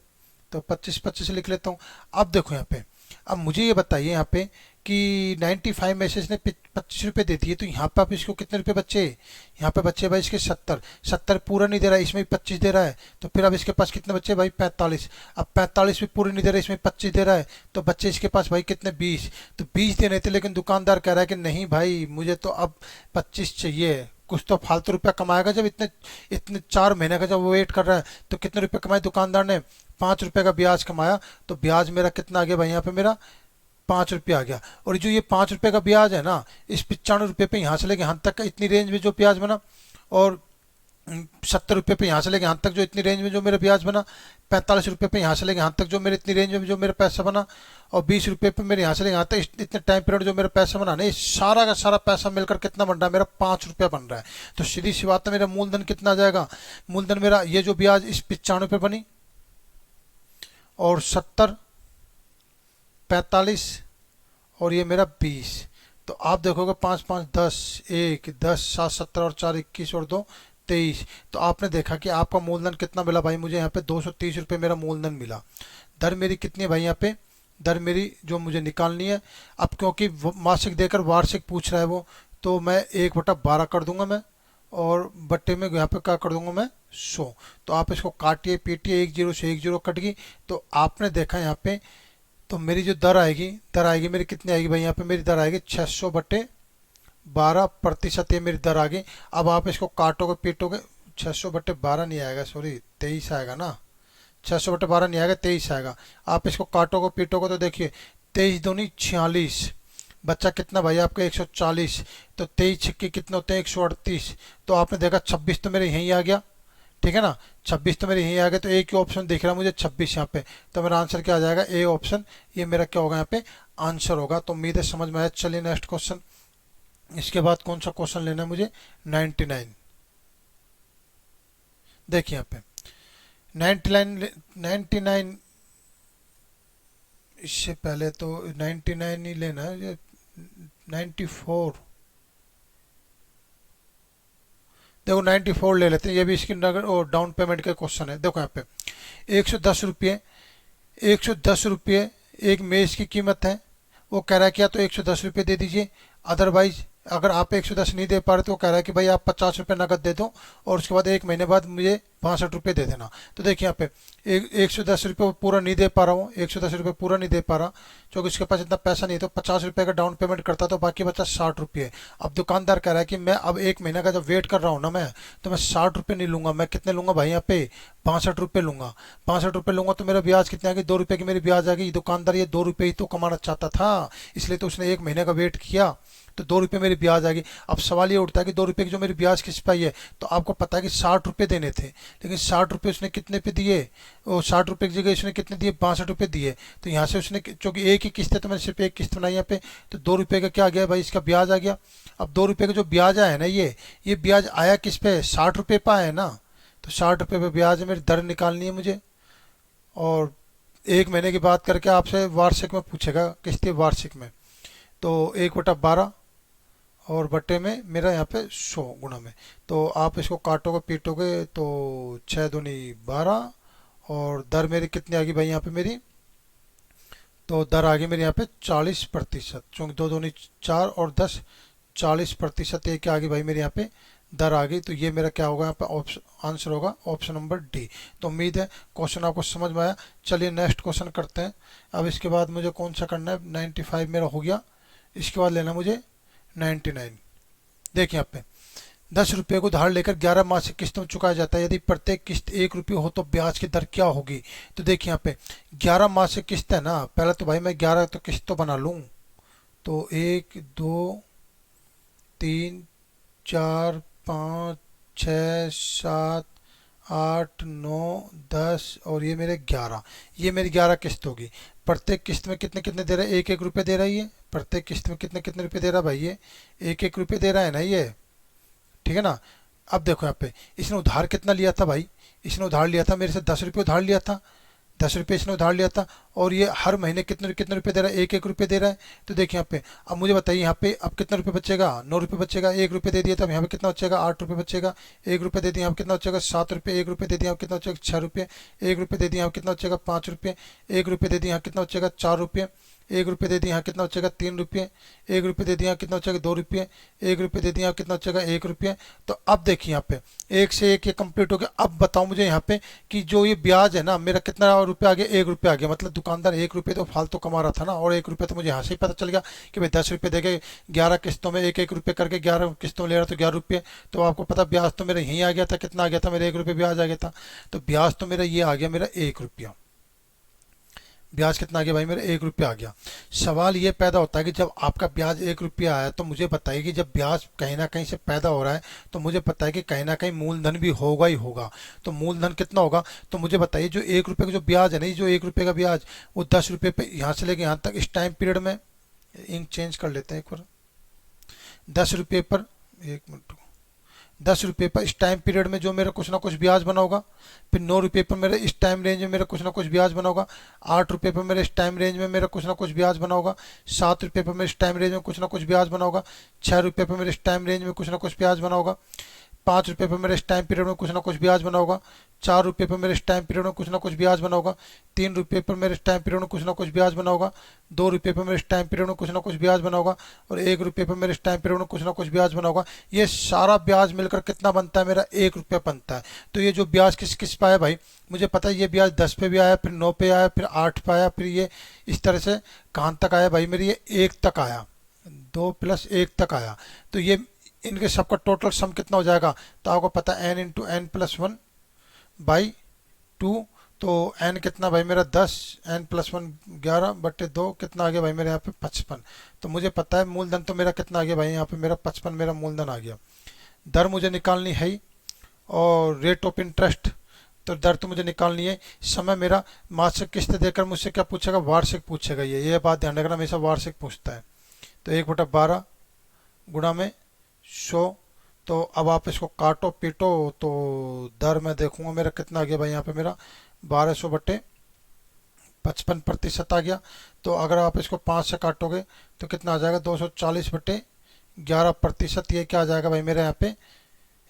तो 25 25 लिख लेता हूँ। अब देखो यहाँ पे, अब मुझे ये बताइए यहाँ पे कि 95 में से इसने 25 रुपये दे दिए, तो यहाँ पे आप इसको कितने रुपए बचे? यहाँ पे बच्चे भाई इसके 70 पूरा नहीं दे रहा है, इसमें भी 25 दे रहा है। तो फिर अब इसके पास कितने बच्चे भाई? 45। अब 45 भी पूरे नहीं दे रहा है, इसमें 25 दे रहा है, तो बच्चे इसके पास भाई कितने? 20। तो 20 देने थे, लेकिन दुकानदार कह रहा है कि नहीं भाई मुझे तो अब 25 चाहिए। कुछ तो फालतू रुपया कमाएगा जब इतने इतने 4 महीने का जब वो वेट कर रहा है। तो कितने रुपए कमाए दुकानदार ने? 5 रुपए का ब्याज कमाया। तो ब्याज मेरा कितना आ गया भाई यहाँ पे? मेरा 5 रुपये आ गया। और जो ये 5 रुपए का ब्याज है ना, इस 95 रुपये पे यहाँ से लेके यहाँ तक का इतनी रेंज में जो ब्याज बना, और 70 रुपये पे यहाँ से लेके यहाँ तक जो इतनी रेंज में जो मेरा ब्याज बना, 45 रुपये पे यहाँ से लेके यहाँ तक जो मेरे इतनी रेंज में जो मेरा पैसा बना, और 20 रुपये पे मेरे यहाँ से लेके यहाँ तक इतने टाइम पीरियड जो मेरा पैसा बना ना, ये सारा का सारा पैसा मिलकर कितना बन रहा है? मेरा 5 रुपया बन रहा है। तो सीधी सी बात है, मेरा मूलधन कितना आ जाएगा? मूलधन मेरा ये जो ब्याज इस 95 पे बनी, और 70, 45, और ये मेरा 20। तो आप देखोगे 5 5 10, 1 10 7 17 और 4 21 और 2 23। तो आपने देखा कि आपका मूलधन कितना मिला भाई? मुझे यहाँ पे 230 रुपये मेरा मूलधन मिला। दर मेरी कितनी है भाई यहाँ पे? दर मेरी जो मुझे निकालनी है, अब क्योंकि मासिक देकर वार्षिक पूछ रहा है वो, तो मैं 1/12 कर दूंगा मैं, और बट्टे में यहाँ पे क्या कर दूंगा मैं? 100। तो आप इसको काटिए पीटिए, 10 से 10 कट गई। तो आपने देखा यहाँ पे, तो मेरी जो दर आएगी मेरी कितनी आएगी भाई? यहाँ पे मेरी दर आएगी 600/12%, ये मेरी दर आ गई। अब आप इसको काटोगे पीटोगे, 600/12 नहीं आएगा, सॉरी 23 आएगा ना। 600/12 नहीं आएगा, 23 आएगा। आप इसको काटोगे पीटोगे तो देखिए, 23 दूनी 46, बच्चा कितना भाई आपका? 140। तो 23 छक्के कितने होते हैं? 138। तो आपने देखा 26 तो मेरे यहीं आ गया, ठीक है ना। 26 तो मेरे यहीं आ गया। तो एक ही ऑप्शन दिख रहा है मुझे 26 यहाँ पे। तो मेरा आंसर क्या आ जाएगा? ए ऑप्शन, ये मेरा क्या होगा यहाँ पे? आंसर होगा। तो उम्मीद है समझ में आया। चलिए नेक्स्ट क्वेश्चन। इसके बाद कौन सा क्वेश्चन लेना है मुझे? 99। देखिए यहाँ पे 99, इससे पहले तो 99 ही लेना है, ये 94। देखो 94 ले लेते हैं, ये भी इसकी डाउन पेमेंट का क्वेश्चन है। देखो यहाँ पे 110 रुपये, 110 रुपये एक मेज की कीमत है। वो कह रहा है कि या तो 110 रुपये दे दीजिए, अदरवाइज अगर आप 110 नहीं दे पा रहे तो वो कह रहा है कि भाई आप 50 रुपये नकद दे दो, और उसके बाद 1 महीने बाद मुझे 62 रुपये दे देना। तो देखिए यहाँ पे 110 रुपये पूरा नहीं दे पा रहा हूँ, 110 रुपये पूरा नहीं दे पा रहा, क्योंकि उसके पास इतना पैसा नहीं है। तो 50 रुपये का डाउन पेमेंट करता तो बाकी बचा 60 रुपये। अब दुकानदार कह रहा है कि मैं अब 1 महीने का जब वेट कर रहा हूँ ना मैं, तो मैं 60 रुपये नहीं लूंगा, मैं कितने लूंगा भाई यहाँ पे? 62 रुपये लूंगा। 62 रुपये लूंगा तो मेरा ब्याज कितने आ गई? 2 रुपये की मेरी ब्याज आ गई। दुकानदार ये 2 रुपये ही तो कमाना चाहता था, इसलिए तो उसने 1 महीने का वेट किया। तो 2 रुपये मेरी ब्याज आ गई। अब सवाल ये उठता है कि 2 रुपये की जो मेरी ब्याज किस पे आई है? तो आपको पता है कि 60 रुपये देने थे, लेकिन 60 रुपये उसने कितने पे दिए? वो 60 रुपये की जगह उसने कितने दिए? 62 रुपये दिए। तो यहाँ से उसने, चूंकि एक ही किस्त है तो मैंने सिर्फ एक किस्त बनाई यहाँ पे, तो 2 रुपये का क्या आ गया भाई? इसका ब्याज आ गया। अब 2 रुपये का जो ब्याज आया है ना, ये ब्याज आया किस पे? 60 रुपये पे आया है ना। तो 60 रुपये पे ब्याज है, मेरी दर निकालनी है मुझे। और 1 महीने की बात करके आपसे वार्षिक में पूछेगा, किस्ती वार्षिक में। तो 1/12 और बट्टे में मेरा यहाँ पे 100 गुना में। तो आप इसको काटोगे पीटोगे तो 6 दूनी 12, और दर मेरी कितनी आ गई भाई यहाँ पे मेरी? तो दर आ गई मेरे यहाँ पे 40%, चूँकि 2 दूनी 4 और 10, 40%। ये क्या आ गई भाई मेरे यहाँ पे? दर आ गई। तो ये मेरा क्या होगा यहाँ पे? ऑप्शन, आंसर होगा ऑप्शन नंबर डी। तो उम्मीद है क्वेश्चन आपको समझ में आया। चलिए नेक्स्ट क्वेश्चन करते हैं। अब इसके बाद मुझे कौन सा करना है? 95 मेरा हो गया, इसके बाद लेना मुझे 99। देखिए यहाँ पे 10 रुपये को धार लेकर 11 मासिक किस्तों में चुकाया जाता है। यदि प्रत्येक किस्त 1 रुपये हो तो ब्याज की दर क्या होगी? तो देखिए यहाँ पे 11 मासिक किस्त है ना, पहले तो भाई मैं 11 तो किस्त तो बना लूँ। तो 1 2 3 4 5 6 7 8, 9, 10 और ये मेरे 11। ये मेरी 11 किस्त होगी। प्रत्येक किस्त में कितने कितने दे रहा है? 1-1 रुपये दे रहा है ये। प्रत्येक किस्त में कितने कितने रुपये दे रहा है भाई? ये 1-1 रुपये दे रहा है ना ये, ठीक है ना। अब देखो यहाँ पे इसने उधार कितना लिया था भाई? इसने उधार लिया था मेरे से 10 रुपये उधार लिया था। 10 रुपये इसने उधार लिया था और ये हर महीने कितने कितने रुपए दे रहा है? 1-1 रुपये दे रहा है। तो देखिए यहाँ पे, अब मुझे बताइए यहाँ पे अब कितना रुपये बचेगा? 9 रुपये बचेगा। 1 रुपये दे दिया तो अब यहाँ पे कितना बचेगा? 8 रुपये बचेगा। 1 रुपये दे दिया यहाँ पे कितना बचेगा? 7 रुपये। 1 रुपये दे दिया यहाँ पे कितना बचेगा? 6 रुपये। 1 रुपये दे दिया यहाँ पे कितना बचेगा? 5 रुपये। 1 रुपये दे दिया यहाँ कितना बचेगा? 4 रुपये। 1 रुपये दे दिया यहाँ कितना बचेगा? 3 रुपये। 1 रुपये दे दिया यहाँ कितना बचेगा? 2 रुपये। 1 रुपये दे दिया यहाँ कितना बचेगा? 1 रुपये। तो अब देखिए यहाँ पे एक से एक ये कंप्लीट हो गया। अब बताओ मुझे यहाँ पे कि जो ये ब्याज है ना मेरा कितना रुपये आ गया? 1 रुपये आ गया। मतलब दुकानदार 1 रुपये तो फालतू कमा रहा था ना, और 1 रुपये तो मुझे यहाँ से ही पता चल गया कि भाई 10 रुपये देके 11 किस्तों में 1-1 रुपये करके 11 किस्तों में ले रहा तो 11 रुपये। तो आपको पता ब्याज तो मेरा यहीं आ गया था। कितना आ गया था? मेरा 1 रुपये ब्याज आ गया था। तो ब्याज तो मेरा ये आ गया मेरा 1 रुपया। ब्याज कितना आ गया भाई? मेरा 1 रुपया आ गया। सवाल ये पैदा होता है कि जब आपका ब्याज 1 रुपया आया तो मुझे बताइए कि जब ब्याज कहीं ना कहीं से पैदा हो रहा है तो मुझे पता है कि कहीं ना कहीं मूलधन भी होगा ही होगा। तो मूलधन कितना होगा? तो मुझे बताइए जो 1 रुपये का जो ब्याज है ना, जो 1 रुपये का ब्याज वो 10 रुपये पे यहाँ से लेके यहाँ तक इस टाइम पीरियड में, इंक चेंज कर लेते हैं एक बार। 10 रुपये पर, 1 मिनट, 10 रुपये पर इस टाइम पीरियड में जो मेरा कुछ ना कुछ ब्याज बना होगा। फिर 9 रुपये पर मेरे इस टाइम रेंज में मेरा कुछ ना कुछ ब्याज बना होगा। 8 रुपये पर मेरे इस टाइम रेंज में मेरा कुछ ना कुछ ब्याज बना होगा। 7 रुपये पर मेरे इस टाइम रेंज में कुछ ना कुछ ब्याज बना होगा। 6 रुपये पर मेरे इस टाइम रेंज में कुछ ना कुछ ब्याज बना होगा। 5 रुपये पर मेरे इस टाइम पीरियड में कुछ ना कुछ ब्याज बना होगा। 4 रुपये पर मेरे इस टाइम पीरियड में कुछ ना कुछ ब्याज बना होगा। 3 रुपये पर मेरे इस टाइम पीरियड में कुछ ना कुछ ब्याज बना होगा। 2 रुपये पर मेरे इस टाइम पीरियड में कुछ ना कुछ ब्याज बना होगा। और 1 रुपये पर मेरे इस टाइम पीरियड में कुछ ना कुछ ब्याज बना होगा। ये सारा ब्याज मिलकर कितना बनता है? मेरा 1 रुपया बनता है। तो ये जो ब्याज किस किस पे आया भाई? मुझे पता है ये ब्याज 10 पे भी आया, फिर 9 पे आया, फिर 8 पे आया, फिर ये इस तरह से कहाँ तक आया भाई? मेरी ये 1 तक आया, 2+1 तक आया। तो ये इनके सबका टोटल सम कितना हो जाएगा? तो आपको पता है n × n+1/2। तो n कितना भाई मेरा? 10, n+1 11/2 कितना आ गया भाई मेरे यहाँ पे? 55। तो मुझे पता है मूलधन तो मेरा कितना आ गया भाई यहाँ पे? मेरा 55 मेरा मूलधन आ गया। दर मुझे निकालनी है ही, और रेट ऑफ इंटरेस्ट, तो दर तो मुझे निकालनी है। समय मेरा मासिक किस्त देकर मुझसे क्या पूछेगा? वार्षिक पूछेगा। ये बात ध्यान रखना, हमेशा वार्षिक पूछता है। तो 1/12 गुणा में 100। तो अब आप इसको काटो पीटो तो दर मैं देखूंगा मेरा कितना आ गया भाई यहाँ पे? मेरा 1200/55% आ गया। तो अगर आप इसको 5 से काटोगे तो कितना आ जाएगा? 240/11%। ये क्या आ जाएगा भाई मेरे यहाँ पे?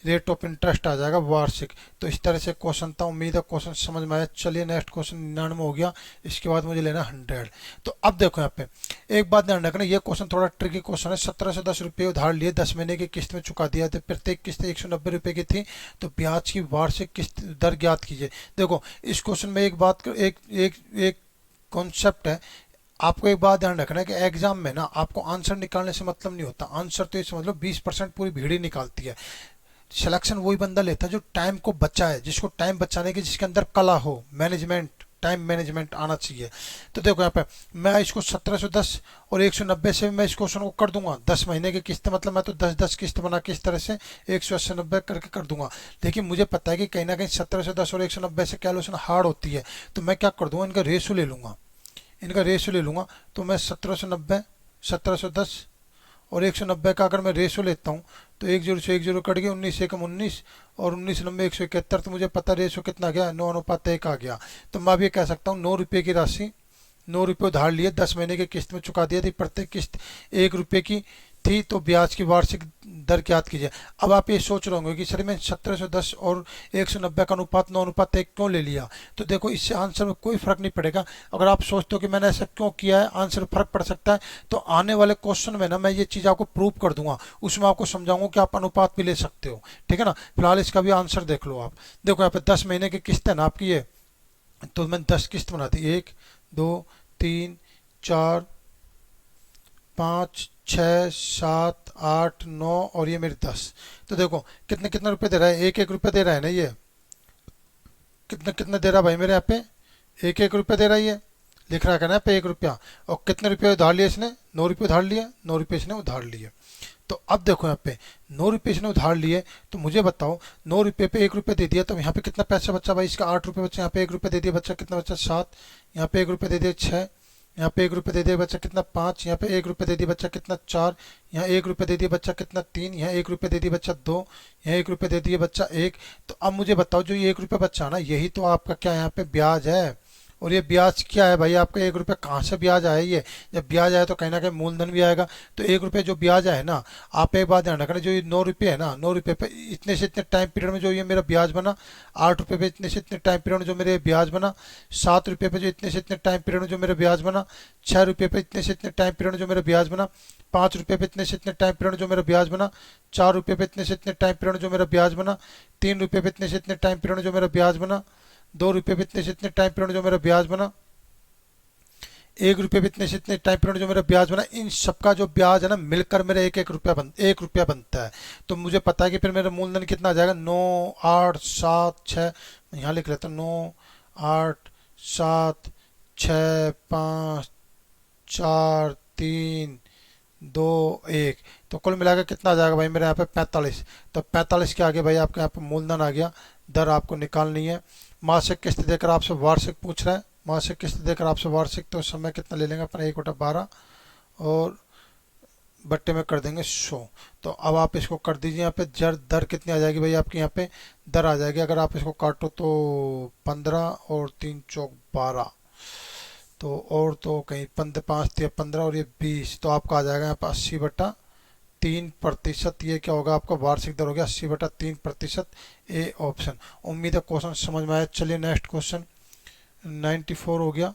रेट ऑफ इंटरेस्ट आ जाएगा वार्षिक। तो इस तरह से क्वेश्चन था। उम्मीद है क्वेश्चन समझ में आया। चलिए नेक्स्ट क्वेश्चन 99 हो गया। इसके बाद मुझे लेना 100। तो अब देखो यहाँ पे एक बात ध्यान रखना, ये क्वेश्चन थोड़ा ट्रिकी क्वेश्चन है। 1710 रुपये उधार लिए, 10 महीने की किस्त में चुका दिया। तो प्रत्येक किस्त 190 रुपये की थी। तो ब्याज की वार्षिक किस्त दर ज्ञात कीजिए। देखो इस क्वेश्चन में एक बात, एक एक एक कॉन्सेप्ट है। आपको एक बात ध्यान रखना है कि एग्जाम में ना आपको आंसर निकालने से मतलब नहीं होता। आंसर तो ये समझ लो 20% पूरी भीड़ ही निकालती है। सिलेक्शन वही बंदा लेता है जो टाइम को बचाए, जिसको टाइम बचाने की, जिसके अंदर कला हो, मैनेजमेंट, टाइम मैनेजमेंट आना चाहिए। तो देखो यहाँ पे मैं इसको 1710 और 190 से मैं इस क्वेश्चन को कर दूंगा। 10 महीने की किस्त, मतलब मैं तो 10-10 किस्त बना के इस तरह से 180-90 करके कर दूंगा। लेकिन मुझे पता है कि कहीं ना कहीं 1710 और 190 से कैलकुलेशन हार्ड होती है। तो मैं क्या कर दूंगा? इनका रेशो ले लूंगा। तो मैं 1790, 1710 और 190 का अगर मैं रेशो लेता हूँ तो 1 0 से 1 0 कट गया, 19 एकम 19 और 19 90 171। तो मुझे पता रेशो कितना गया? 9:1 आ गया। तो मैं अब ये कह सकता हूँ 9 रुपये की राशि, 9 रुपये उधार लिए, 10 महीने की किस्त में चुका दिया थी। प्रत्येक किस्त 1 रुपये की थी। तो ब्याज की वार्षिक दर ज्ञात कीजिए। अब आप ये सोच रहे होंगे कि सर मैं 1710 और 190 का अनुपात 9:1 क्यों ले लिया? तो देखो इससे आंसर में कोई फर्क नहीं पड़ेगा। अगर आप सोचते हो कि मैंने ऐसा क्यों किया है, आंसर फर्क पड़ सकता है। तो आने वाले क्वेश्चन में ना मैं ये चीज़ आपको प्रूव कर दूंगा। उसमें आपको समझाऊंगा कि आप अनुपात भी ले सकते हो। ठीक है ना। फिलहाल इसका भी आंसर देख लो आप। देखो यहाँ पे 10 महीने की किस्त है ना आपकी ये। तो मैंने 10 किस्त बना दी, 1 2 3 4 5 6 7 8 9 और ये मेरे 10। तो देखो कितने कितने रुपए दे रहा है? 1-1 रुपये दे रहा है ना ये। कितने कितने दे रहा है भाई मेरे यहाँ पे? 1-1 रुपये दे रहा है ये। लिख रहा है ना यहाँ पे 1 रुपया। और कितने रुपये उधार लिए इसने? ₹9 उधार लिए, ₹9 इसने उधार लिए। तो अब देखो यहाँ पे ₹9 इसने उधार लिए, तो मुझे बताओ ₹9 पे ₹1 दे दिया, तो यहाँ पे कितना पैसा बचा भाई, इसका ₹8 बचा, यहाँ पे ₹1 दे दिया बच्चा कितना बचा 7, यहाँ पे ₹1 दे दिया 6, यहाँ पे ₹1 दे दिया बच्चा कितना 5, यहाँ पे ₹1 दे दिया बच्चा कितना 4, यहाँ ₹1 दे दिया बच्चा कितना 3, यहाँ ₹1 दे दिया बच्चा 2, यहाँ ₹1 दे दिया बच्चा 1। तो अब मुझे बताओ जो ये ₹1 बचा ना, यही तो आपका क्या यहाँ पे ब्याज है। और ये ब्याज क्या है भाई, आपका ₹1 कहाँ से ब्याज आया ये, जब ब्याज आया तो कहीं ना कहीं मूलधन भी आएगा। तो ₹1 जो ब्याज आए ना, आप एक बात ध्यान रखना, जो ये ₹9 है ना, ₹9 पे इतने से इतने टाइम पीरियड में जो ये मेरा ब्याज बना, ₹8 पे इतने से इतने टाइम पीरियड में जो मेरे ब्याज बना, ₹7 पे जो इतने से इतने टाइम पीरियड में जो मेरा ब्याज बना, ₹6 पे इतने से इतने टाइम पीरियड में जो मेरा ब्याज बना, ₹5 पे इतने से इतने टाइम पीरियड में जो मेरा ब्याज बना, ₹4 पे इतने से इतने टाइम पीरियड में जो मेरा ब्याज बना, ₹3 पे इतने से इतने टाइम पीरियड में जो मेरा ब्याज बना, ₹2 पे इतने से इतने टाइम पीरियड में जो मेरा ब्याज बना, ₹1 भी इतने से इतने टाइम पीरियड जो मेरा ब्याज बना, इन सबका जो ब्याज है ना मिलकर मेरा ₹1 बनता है। तो मुझे पता है कि फिर मेरा मूलधन कितना आ जाएगा, 9 8 7 6, यहाँ लिख लेता हूँ 9 8 7 6 5 4 3 2 1। तो कुल मिलाकर कितना आ जाएगा भाई मेरे यहाँ पे 45। तो 45 के आगे भाई आपके यहाँ पे मूलधन आ गया। दर आपको निकालनी है। मासिक किस्त देकर आपसे वार्षिक पूछ रहा है, मासिक किस्त देकर आपसे वार्षिक, तो समय कितना ले लेंगे अपना 1/12 और बट्टे में कर देंगे 100। तो अब आप इसको कर दीजिए, यहाँ पे दर कितनी आ जाएगी भाई आपकी, यहाँ पे दर आ जाएगी, अगर आप इसको काटो तो 15 और 3 चौक 12, तो और तो कहीं 5 15 और ये 20, तो आपका आ जाएगा यहाँ पे 80/3%। ये क्या होगा आपका वार्षिक दर हो गया 80/3%, ए ऑप्शन। उम्मीद है क्वेश्चन समझ में आया। चलिए नेक्स्ट क्वेश्चन 94 हो गया,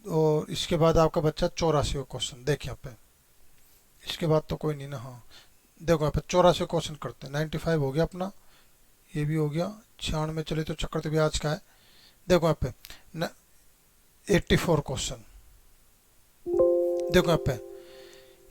और इसके बाद आपका बच्चा 84 क्वेश्चन। देखिए यहाँ पे, इसके बाद तो कोई नहीं ना। हाँ देखो यहाँ पे 84 क्वेश्चन करते हैं। 95 हो गया अपना, ये भी हो गया। 96 चले तो चक्कर तो ब्याज का है। देखो यहाँ पे 84 क्वेश्चन, देखो यहाँ पे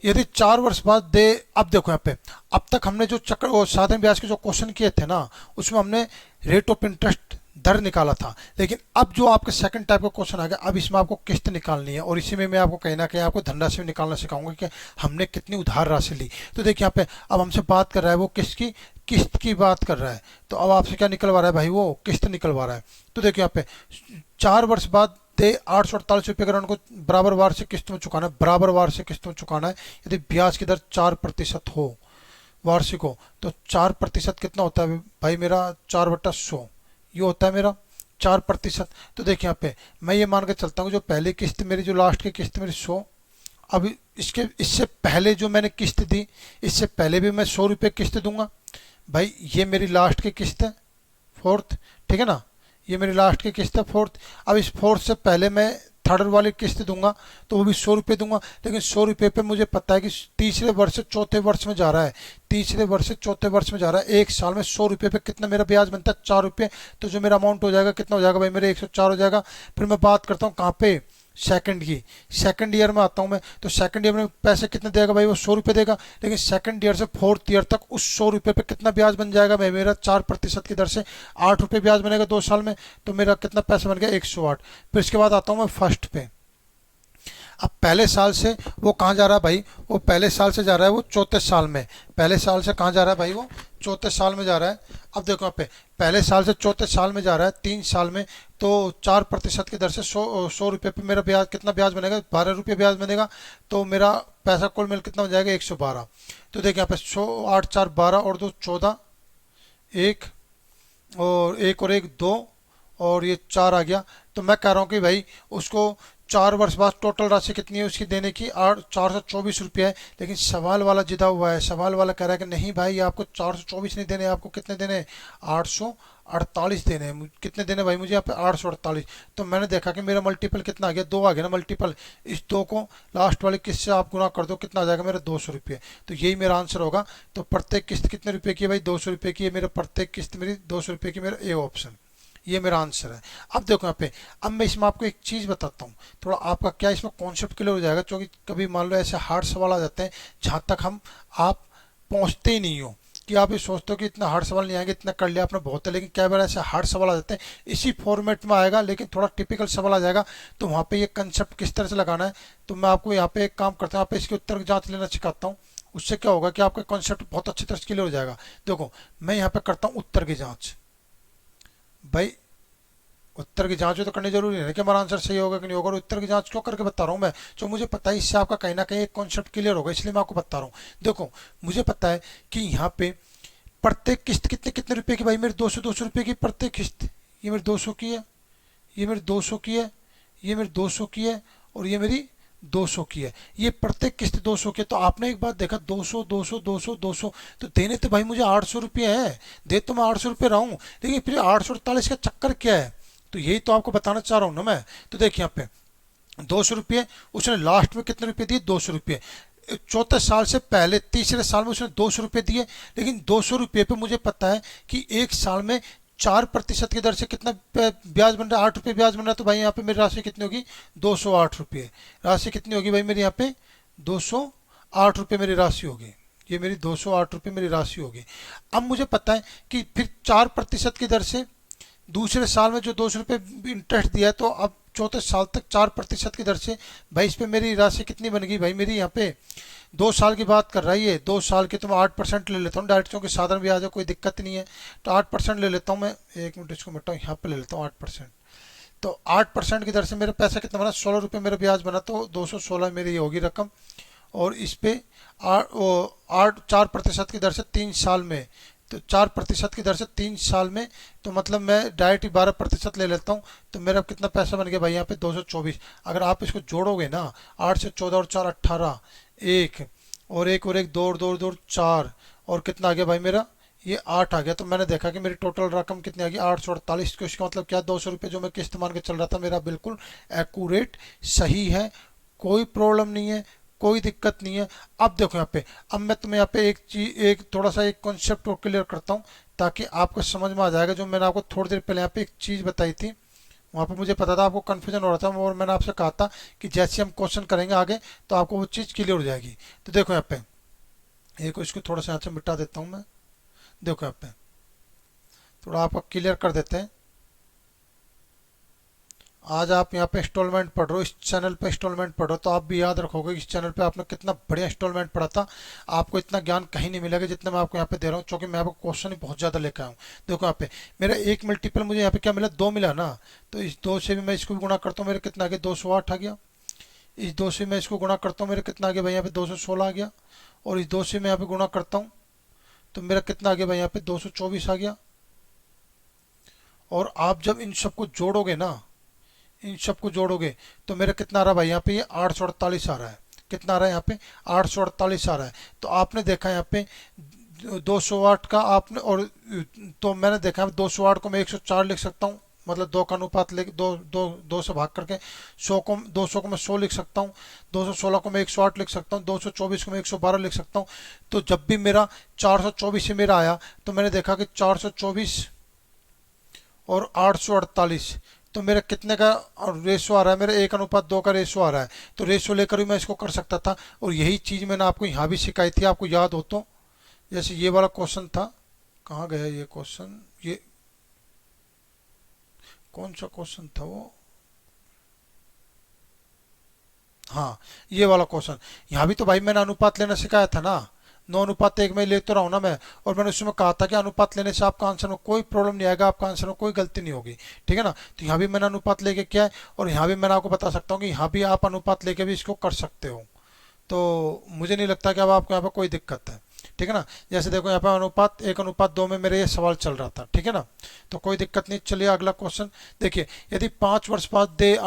यदि 4 वर्ष बाद दे। अब देखो यहाँ पे, अब तक हमने जो चक्र वो साधारण ब्याज के जो क्वेश्चन किए थे ना, उसमें हमने रेट ऑफ इंटरेस्ट दर निकाला था। लेकिन अब जो आपके सेकंड टाइप का क्वेश्चन आ गया, अब इसमें आपको किस्त निकालनी है, और इसी में मैं आपको कहीं ना कहीं आपको धनराशि भी निकालना सिखाऊंगा कि हमने कितनी उधार राशि ली। तो देखिए यहाँ पे अब हमसे बात कर रहा है वो किसकी, किस्त की बात कर रहा है। तो अब आपसे क्या निकलवा रहा है भाई, वो किस्त निकलवा रहा है। तो देखिए यहाँ पे 4 वर्ष बाद दे ₹848 अगर उनको बराबर वार्षिक किस्त में चुकाना है, बराबर वार्षिक किस्त में चुकाना है, यदि ब्याज की दर 4% हो वार्षिक हो, तो 4% कितना होता है भाई मेरा, 4/100 ये होता है मेरा 4%। तो देखिए यहाँ पे मैं ये मान के चलता हूँ जो पहली किस्त मेरी, जो लास्ट की किस्त मेरी 100, अब इसके इससे पहले जो मैंने किस्त दी, इससे पहले भी मैं ₹100 किस्त दूंगा भाई। ये मेरी लास्ट की किस्त है, फोर्थ, ठीक है ना, ये मेरी लास्ट की किस्त है फोर्थ। अब इस फोर्थ से पहले मैं थर्ड वाली किस्त दूंगा, तो वो भी ₹100 दूंगा। लेकिन ₹100 पे मुझे पता है कि तीसरे वर्ष से चौथे वर्ष में जा रहा है, तीसरे वर्ष से चौथे वर्ष में जा रहा है। एक साल में ₹100 पे कितना मेरा ब्याज बनता है, ₹4। तो जो मेरा अमाउंट हो जाएगा कितना हो जाएगा भाई मेरे, 104 हो जाएगा। फिर मैं बात करता हूँ कहाँ पे, सेकंड की, सेकंड ईयर में आता हूँ मैं। तो सेकंड ईयर में पैसे कितने देगा भाई, वो ₹100 देगा। लेकिन सेकंड ईयर से फोर्थ ईयर तक उस ₹100 पे कितना ब्याज बन जाएगा भाई मेरा, 4% की दर से ₹8 ब्याज बनेगा 2 साल में। तो मेरा कितना पैसा बन गया, 108। फिर इसके बाद आता हूँ मैं फर्स्ट पे। अब पहले साल से वो कहाँ जा रहा है भाई, वो पहले साल से जा रहा है वो चौथे साल में। पहले साल से कहाँ जा रहा है भाई, वो चौथे साल में जा रहा है। अब देखो यहाँ पे पहले साल से चौथे साल में जा रहा है 3 साल में। तो 4% की दर से 100 पे मेरा ब्याज कितना ब्याज बनेगा, ₹12 ब्याज बनेगा। तो मेरा पैसा कुल मिल कितना हो जाएगा, 112। तो देखिए यहाँ पे 100 8 4 12 और 2 14, एक और एक 2 और ये 4 आ गया। तो मैं कह रहा हूँ कि भाई उसको 4 वर्ष बाद टोटल राशि कितनी है उसकी देने की, 424 है। लेकिन सवाल वाला जिदा हुआ है, सवाल वाला कह रहा है कि नहीं भाई आपको 424 नहीं देने, आपको कितने देने, 848 देने हैं। कितने देने भाई मुझे यहाँ पे, 848। तो मैंने देखा कि मेरा मल्टीपल कितना आ गया, 2 आ गया ना मल्टीपल। इस 2 को लास्ट वाली किस्त से आप गुना कर दो, कितना आ जाएगा मेरा, ₹200। तो यही मेरा आंसर होगा। तो प्रत्येक किस्त कितने रुपए की है भाई, ₹200 की है। मेरा प्रत्येक किस्त मेरी ₹200 की, मेरा ए ऑप्शन, ये मेरा आंसर है। अब देखो यहाँ पे, अब मैं इसमें आपको एक चीज़ बताता हूँ, थोड़ा आपका क्या इसमें कॉन्सेप्ट क्लियर हो जाएगा। क्योंकि कभी मान लो ऐसे हार्ड सवाल आ जाते हैं जहाँ तक आप पहुँचते ही नहीं हो, कि आप ये सोचते हो कि इतना हार्ड सवाल नहीं आएंगे, इतना कर लिया आपने बहुत है, लेकिन क्या बार ऐसे हार्ड सवाल आ जाते हैं। इसी फॉर्मेट में आएगा लेकिन थोड़ा टिपिकल सवाल आ जाएगा, तो वहाँ पे ये कंसेप्ट किस तरह से लगाना है, तो मैं आपको यहाँ पे एक काम करता हूँ, यहाँ पे इसके उत्तर की जांच लेना सिखाता हूँ। उससे क्या होगा कि आपका कॉन्सेप्ट बहुत अच्छी तरह से क्लियर हो जाएगा। देखो मैं यहाँ पे करता हूँ उत्तर की जाँच। भाई उत्तर की जांच तो करनी जरूरी है कि हमारा आंसर सही होगा कि नहीं होगा, और उत्तर की जांच क्यों करके बता रहा हूँ मैं, जो मुझे पता है इससे आपका कहीं ना कहीं एक कॉन्सेप्ट क्लियर होगा, इसलिए मैं आपको बता रहा हूँ। देखो मुझे पता है कि यहाँ पे प्रत्येक किस्त कितने कितने रुपए की, भाई मेरी 200 रुपए की प्रत्येक किस्त, ये मेरी 200 की है, ये मेरी 200 की है, ये मेरी 200 की है, और ये मेरी 200 की है। ये प्रत्येक किस्त 200 की है। तो आपने एक बात देखा 200 200 200 200, तो देने तो भाई मुझे 800 रुपये है, दे तो मैं 800 रुपये रहा हूँ, लेकिन फिर 848 का चक्कर क्या है, तो यही तो आपको बताना चाह रहा हूँ ना मैं। तो देखिए यहाँ पे 200 रुपये, उसने लास्ट में कितने रुपए दिए, 200 रुपये। चौथे साल से पहले तीसरे साल में उसने 200 रुपये दिए, लेकिन 200 रुपये पे मुझे पता है कि एक साल में 4% की दर से कितना ब्याज बन रहा है, 8 रुपये ब्याज बन रहा है। तो भाई यहाँ पे मेरी राशि कितनी होगी, 208 रुपये। राशि कितनी होगी भाई मेरी यहाँ पे, 208 रुपये मेरी राशि होगी। ये मेरी 208 रुपये मेरी राशि होगी। अब मुझे पता है कि फिर 4% की दर से दूसरे साल में जो 200 रुपये इंटरेस्ट दिया है, तो अब चौथे साल तक 4% की दर से, भाई इस पे मेरी राशि कितनी बनेगी, भाई मेरी यहाँ पे 2 साल की बात कर रही है, 2 साल की तो मैं 8% ले लेता हूँ डायरेक्ट, क्योंकि साधन भी आ जाए कोई दिक्कत नहीं है। तो 8% ले लेता हूँ मैं, 1 मिनट इसको मिटाऊँ, यहाँ पे ले लेता हूँ 8%। तो 8% की दर से मेरा पैसा कितना बना, 16 रुपये मेरा ब्याज बना, तो 216 मेरी ये होगी रकम। और इस पे 4% की दर से 3 साल में, तो 4% की दर से 3 साल में, तो मतलब मैं डायरेक्ट ही 12% ले लेता हूँ। तो मेरा कितना पैसा बन गया भाई यहाँ पे 224। अगर आप इसको जोड़ोगे ना, 8 से 14 और 4 18, एक और एक और एक, दो और दो और दो और 4, और कितना आ गया भाई मेरा, ये 8 आ गया। तो मैंने देखा कि मेरी टोटल रकम कितनी आ गई, 848। तो इसका मतलब क्या, 200 रुपये जो मैं किस्त मान के चल रहा था मेरा बिल्कुल एक्यूरेट सही है, कोई प्रॉब्लम नहीं है, कोई दिक्कत नहीं है। अब देखो यहाँ पे, अब मैं तुम्हें यहाँ पे एक चीज, एक थोड़ा सा एक कॉन्सेप्ट को क्लियर करता हूँ, ताकि आपको समझ में आ जाएगा। जो मैंने आपको थोड़ी देर पहले यहाँ पे एक चीज़ बताई थी, वहाँ पे मुझे पता था आपको कन्फ्यूजन हो रहा था, और मैंने आपसे कहा था कि जैसे हम क्वेश्चन करेंगे आगे तो आपको वो चीज़ क्लियर हो जाएगी। तो देखो यहाँ पे, एक इसको थोड़ा सा यहाँ से मिटा देता हूँ मैं। देखो यहाँ पे थोड़ा आपको क्लियर कर देते हैं। आज आप यहाँ पे इंस्टॉलमेंट पढ़ रहे हो, इस चैनल पे इंस्टॉलमेंट पढ़ रहे हो, तो आप भी याद रखोगे इस चैनल पे आपने कितना बढ़िया इंस्टॉलमेंट पढ़ा था। आपको इतना ज्ञान कहीं नहीं मिलेगा जितना मैं आपको यहाँ पे दे रहा हूँ, क्योंकि मैं आपको क्वेश्चन ही बहुत ज़्यादा लेकर आया हूँ। देखो यहाँ पे मेरा एक मल्टीपल मुझे यहाँ पे क्या मिला, 2 मिला ना, तो इस 2 से भी मैं इसको भी गुणा करता हूँ, मेरे कितना आ गया, 208 आ गया। इस 2 से मैं इसको गुणा करता हूँ, मेरे कितना आ गया भाई यहाँ पे 216 आ गया। और इस 2 से मैं यहाँ पे गुणा करता हूँ, तो मेरा कितना आ गया भाई यहाँ पे 224 आ गया। और आप जब इन सबको जोड़ोगे ना, इन सबको जोड़ोगे, तो मेरा कितना आ रहा है भाई यहाँ पे, ये 848 आ रहा है। कितना आ रहा है यहाँ पे, 848 आ रहा है। तो आपने देखा यहाँ पे 208 का आपने, और तो मैंने देखा 208 को मैं 104 लिख सकता हूँ, मतलब 2 का अनुपात ले, दो दो दो से भाग करके। 200 को मैं 100 लिख सकता हूँ, 216 को मैं 108 लिख सकता हूँ, 224 को मैं 112 लिख सकता हूँ। तो जब भी मेरा 424 से मेरा आया, तो मैंने देखा कि 424 और 848, तो मेरा कितने का रेशो आ रहा है, मेरा 1:2 का रेशो आ रहा है। तो रेशो लेकर भी मैं इसको कर सकता था, और यही चीज़ मैंने आपको यहाँ भी सिखाई थी, आपको याद हो तो। जैसे ये वाला क्वेश्चन था, कहाँ गया ये क्वेश्चन, ये कौन सा क्वेश्चन था वो, हाँ ये वाला क्वेश्चन। यहाँ भी तो भाई मैंने अनुपात लेना सिखाया था ना, 9:1 में ले तो रहा हूँ ना मैं। और मैंने उसमें कहा था कि अनुपात लेने से आपका आंसर में कोई प्रॉब्लम नहीं आएगा, आपका आंसर में कोई गलती नहीं होगी, ठीक है ना। तो यहाँ भी मैंने अनुपात लेके किया है, और यहाँ भी मैंने आपको बता सकता हूँ कि यहाँ भी आप अनुपात लेके भी इसको कर सकते हो। तो मुझे नहीं लगता कि अब आपको यहाँ पर कोई दिक्कत है, ठीक है ना। जैसे देखो यहाँ पर अनुपात 1:2 में मेरे ये सवाल चल रहा था, ठीक है ना, तो कोई दिक्कत नहीं। चलिए अगला क्वेश्चन देखिए, यदि 5 वर्ष बाद दे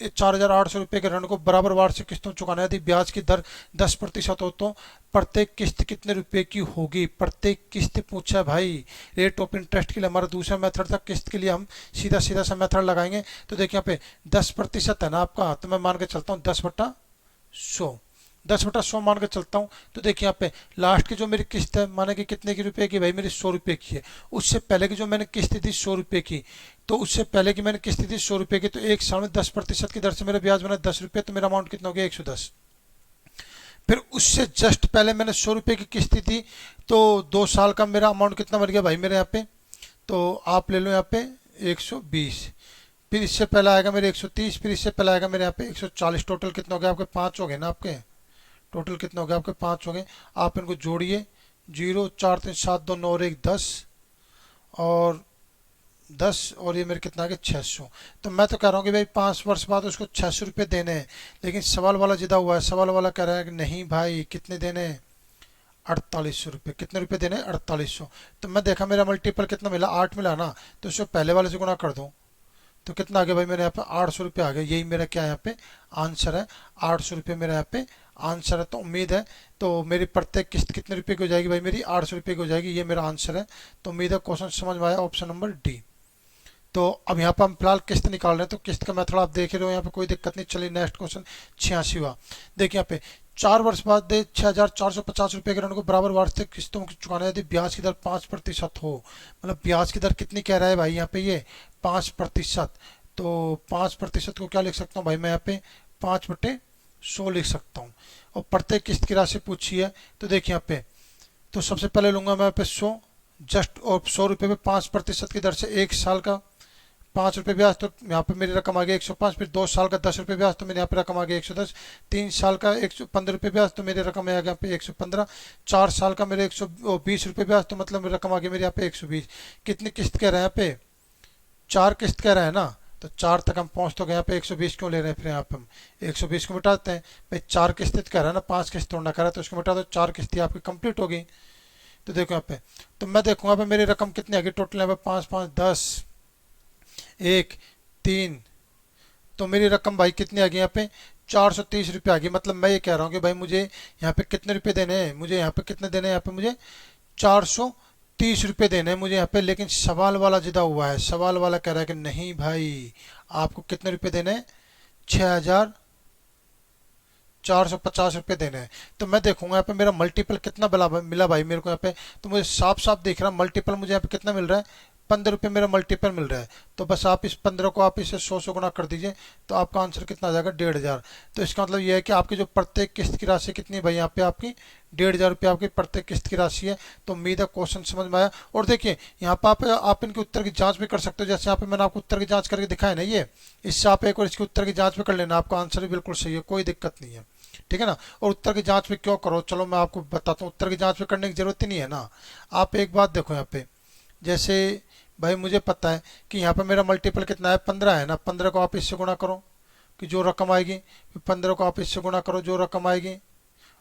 4,800 रुपये के ऋण को बराबर वार्षिक किस्तों चुकाना है, यदि ब्याज की दर 10% हो, तो प्रत्येक किस्त कितने रुपए की होगी। प्रत्येक किस्त पूछा है भाई, रेट ऑफ इंटरेस्ट के लिए हमारा दूसरा मेथड था, किस्त के लिए हम सीधा सीधा सा मेथड लगाएंगे। तो देखिए यहाँ पे 10% है ना आपका, तो मैं मान के चलता हूँ 10/100, 10/100 मान के चलता हूँ। तो देखिए यहाँ पे लास्ट की जो मेरी किस्त है, माने कि कितने की रुपए की, भाई मेरी 100 रुपये की है। उससे पहले की जो मैंने किस्त दी 100 रुपये की, तो उससे पहले की मैंने किस्त दी 100 रुपये की, तो एक साल में 10% की दर से मेरा ब्याज बना 10 रुपये, तो मेरा अमाउंट कितना हो गया 110। फिर उससे जस्ट पहले मैंने 100 रुपये की किस्त दी थी, तो 2 साल का मेरा अमाउंट कितना बन गया भाई मेरे यहाँ पे, तो आप ले लो यहाँ पे 120। फिर इससे पहले आएगा मेरे 130, फिर इससे पहले आएगा मेरे यहाँ पे 140। टोटल कितना हो गया आपके, 5 हो गए ना आपके, टोटल कितना हो गया आपके, 5 हो गए। आप इनको जोड़िए, 0 4 3 7 2 9 और 1 10, और 10, और ये मेरे कितना आ गया 600। तो मैं तो कह रहा हूँ कि भाई 5 वर्ष बाद उसको 600 रुपये देने हैं, लेकिन सवाल वाला जिदा हुआ है, सवाल वाला कह रहा है कि नहीं भाई कितने देने हैं, 4800 रुपये। कितने रुपये देने हैं, 4800। तो मैं देखा मेरा मल्टीपल कितना मिला, 8 मिला ना, तो उसको पहले वाले से गुना कर दूँ, तो कितना आ गया भाई मेरे यहाँ पे, 800 रुपये आ गया। यही मेरा क्या है यहाँ पे आंसर है, 800 रुपये मेरा यहाँ पे आंसर है। तो उम्मीद है, तो मेरी प्रत्येक किस्त कितने रुपए की हो जाएगी भाई, मेरी 800 रुपये की हो जाएगी। ये मेरा आंसर है। तो उम्मीद है क्वेश्चन समझ में आया, ऑप्शन नंबर डी। तो अब यहाँ पर हम फिलहाल किस्त निकाल रहे हैं, तो किस्त का मेथड आप देख रहे हो, यहाँ पे कोई दिक्कत नहीं। चलिए नेक्स्ट क्वेश्चन 86वां देखिए। यहाँ पे 4 वर्ष बाद दे 6450 रुपये के ऋण को बराबर वार्षिक किस्तों में चुकाना है यदि ब्याज की दर 5% हो। मतलब ब्याज की दर कितनी कह रहा है भाई यहाँ पे, ये 5%। तो 5% को क्या लिख सकता हूँ भाई मैं यहाँ पे, 5/100 लिख सकता हूँ। और प्रत्येक किस्त की राशि पूछी है, तो देखिए यहाँ पे, तो सबसे पहले लूंगा मैं यहाँ पे 100 जस्ट, और 100 रुपये पे 5% की दर से 1 साल का 5 रुपये ब्याज, तो यहाँ पे मेरी रकम आ गई 105। फिर 2 साल का 10 रुपये ब्याज, तो मेरे यहाँ पे रकम आ गई 110। 3 साल का 115 रुपये ब्याज, तो मेरी रकम आ गया यहाँ पे 115। 4 साल का मेरे 120 रुपये ब्याज, तो मतलब मेरी रकम आ गई मेरे यहाँ पे 120। कितनी किस्त कह रहे हैं यहाँ पे, 4 किस्त कह रहा है ना, तो 4 तक हम पहुंच तो गए। यहाँ पे 120 क्यों ले रहे हैं, फिर यहाँ पे हम 120 को मिटाते हैं भाई। 4 किस्त कह रहा है ना, 5 किस्त तोड़ना कह रहा है, तो उसको मिटा दो, 4 किस्तें आपकी कंप्लीट हो गई। तो देखो यहाँ पे, तो मैं देखूंगा यहाँ पे मेरी रकम कितनी आ गई टोटल, यहाँ पे 5 5 10 1 3, तो मेरी रकम भाई कितनी आ गई यहाँ पे, 430 रुपये आ गई। मतलब मैं ये कह रहा हूँ कि भाई मुझे यहाँ पे कितने रुपए देने हैं, मुझे यहाँ पे कितने देने हैं, यहाँ पे मुझे 430 रुपये देने हैं मुझे यहाँ पे। लेकिन सवाल वाला जिदा हुआ है, सवाल वाला कह रहा है कि नहीं भाई आपको कितने रुपए देने हैं, 6450 रुपये देने हैं। तो मैं देखूंगा यहाँ पे मेरा मल्टीपल कितना मिला भाई मेरे को यहाँ पे। तो मुझे साफ साफ दिख रहा है मल्टीपल मुझे यहाँ पे कितना मिल रहा है, 15 रुपये मेरा मल्टीपल मिल रहा है। तो बस आप इस 15 को आप इसे 100 से गुना कर दीजिए, तो आपका आंसर कितना आ जाएगा, 1500। तो इसका मतलब ये है कि आपकी जो प्रत्येक किस्त की राशि कितनी है भाई, यहाँ पे आपकी 1500 रुपये आपकी प्रत्येक किस्त की राशि है। तो उम्मीद है क्वेश्चन समझ में आया। और देखिए यहाँ पर आप इनके उत्तर की जांच भी कर सकते हो, जैसे यहाँ पे मैंने आपको उत्तर की जांच करके दिखाया ना, ये इससे आप एक और इसके उत्तर की जांच भी कर लेना, आपका आंसर भी बिल्कुल सही है, कोई दिक्कत नहीं है, ठीक है ना। और उत्तर की जांच भी क्यों करो, चलो मैं आपको बताता हूँ। उत्तर की जांच भी करने की जरूरत ही नहीं है ना। आप एक बात देखो यहाँ पे, जैसे भाई मुझे पता है कि यहाँ पे मेरा मल्टीपल कितना है, 15 है ना। 15 को आप इससे गुणा करो कि जो रकम आएगी, फिर 15 को आप इससे गुणा करो जो रकम आएगी,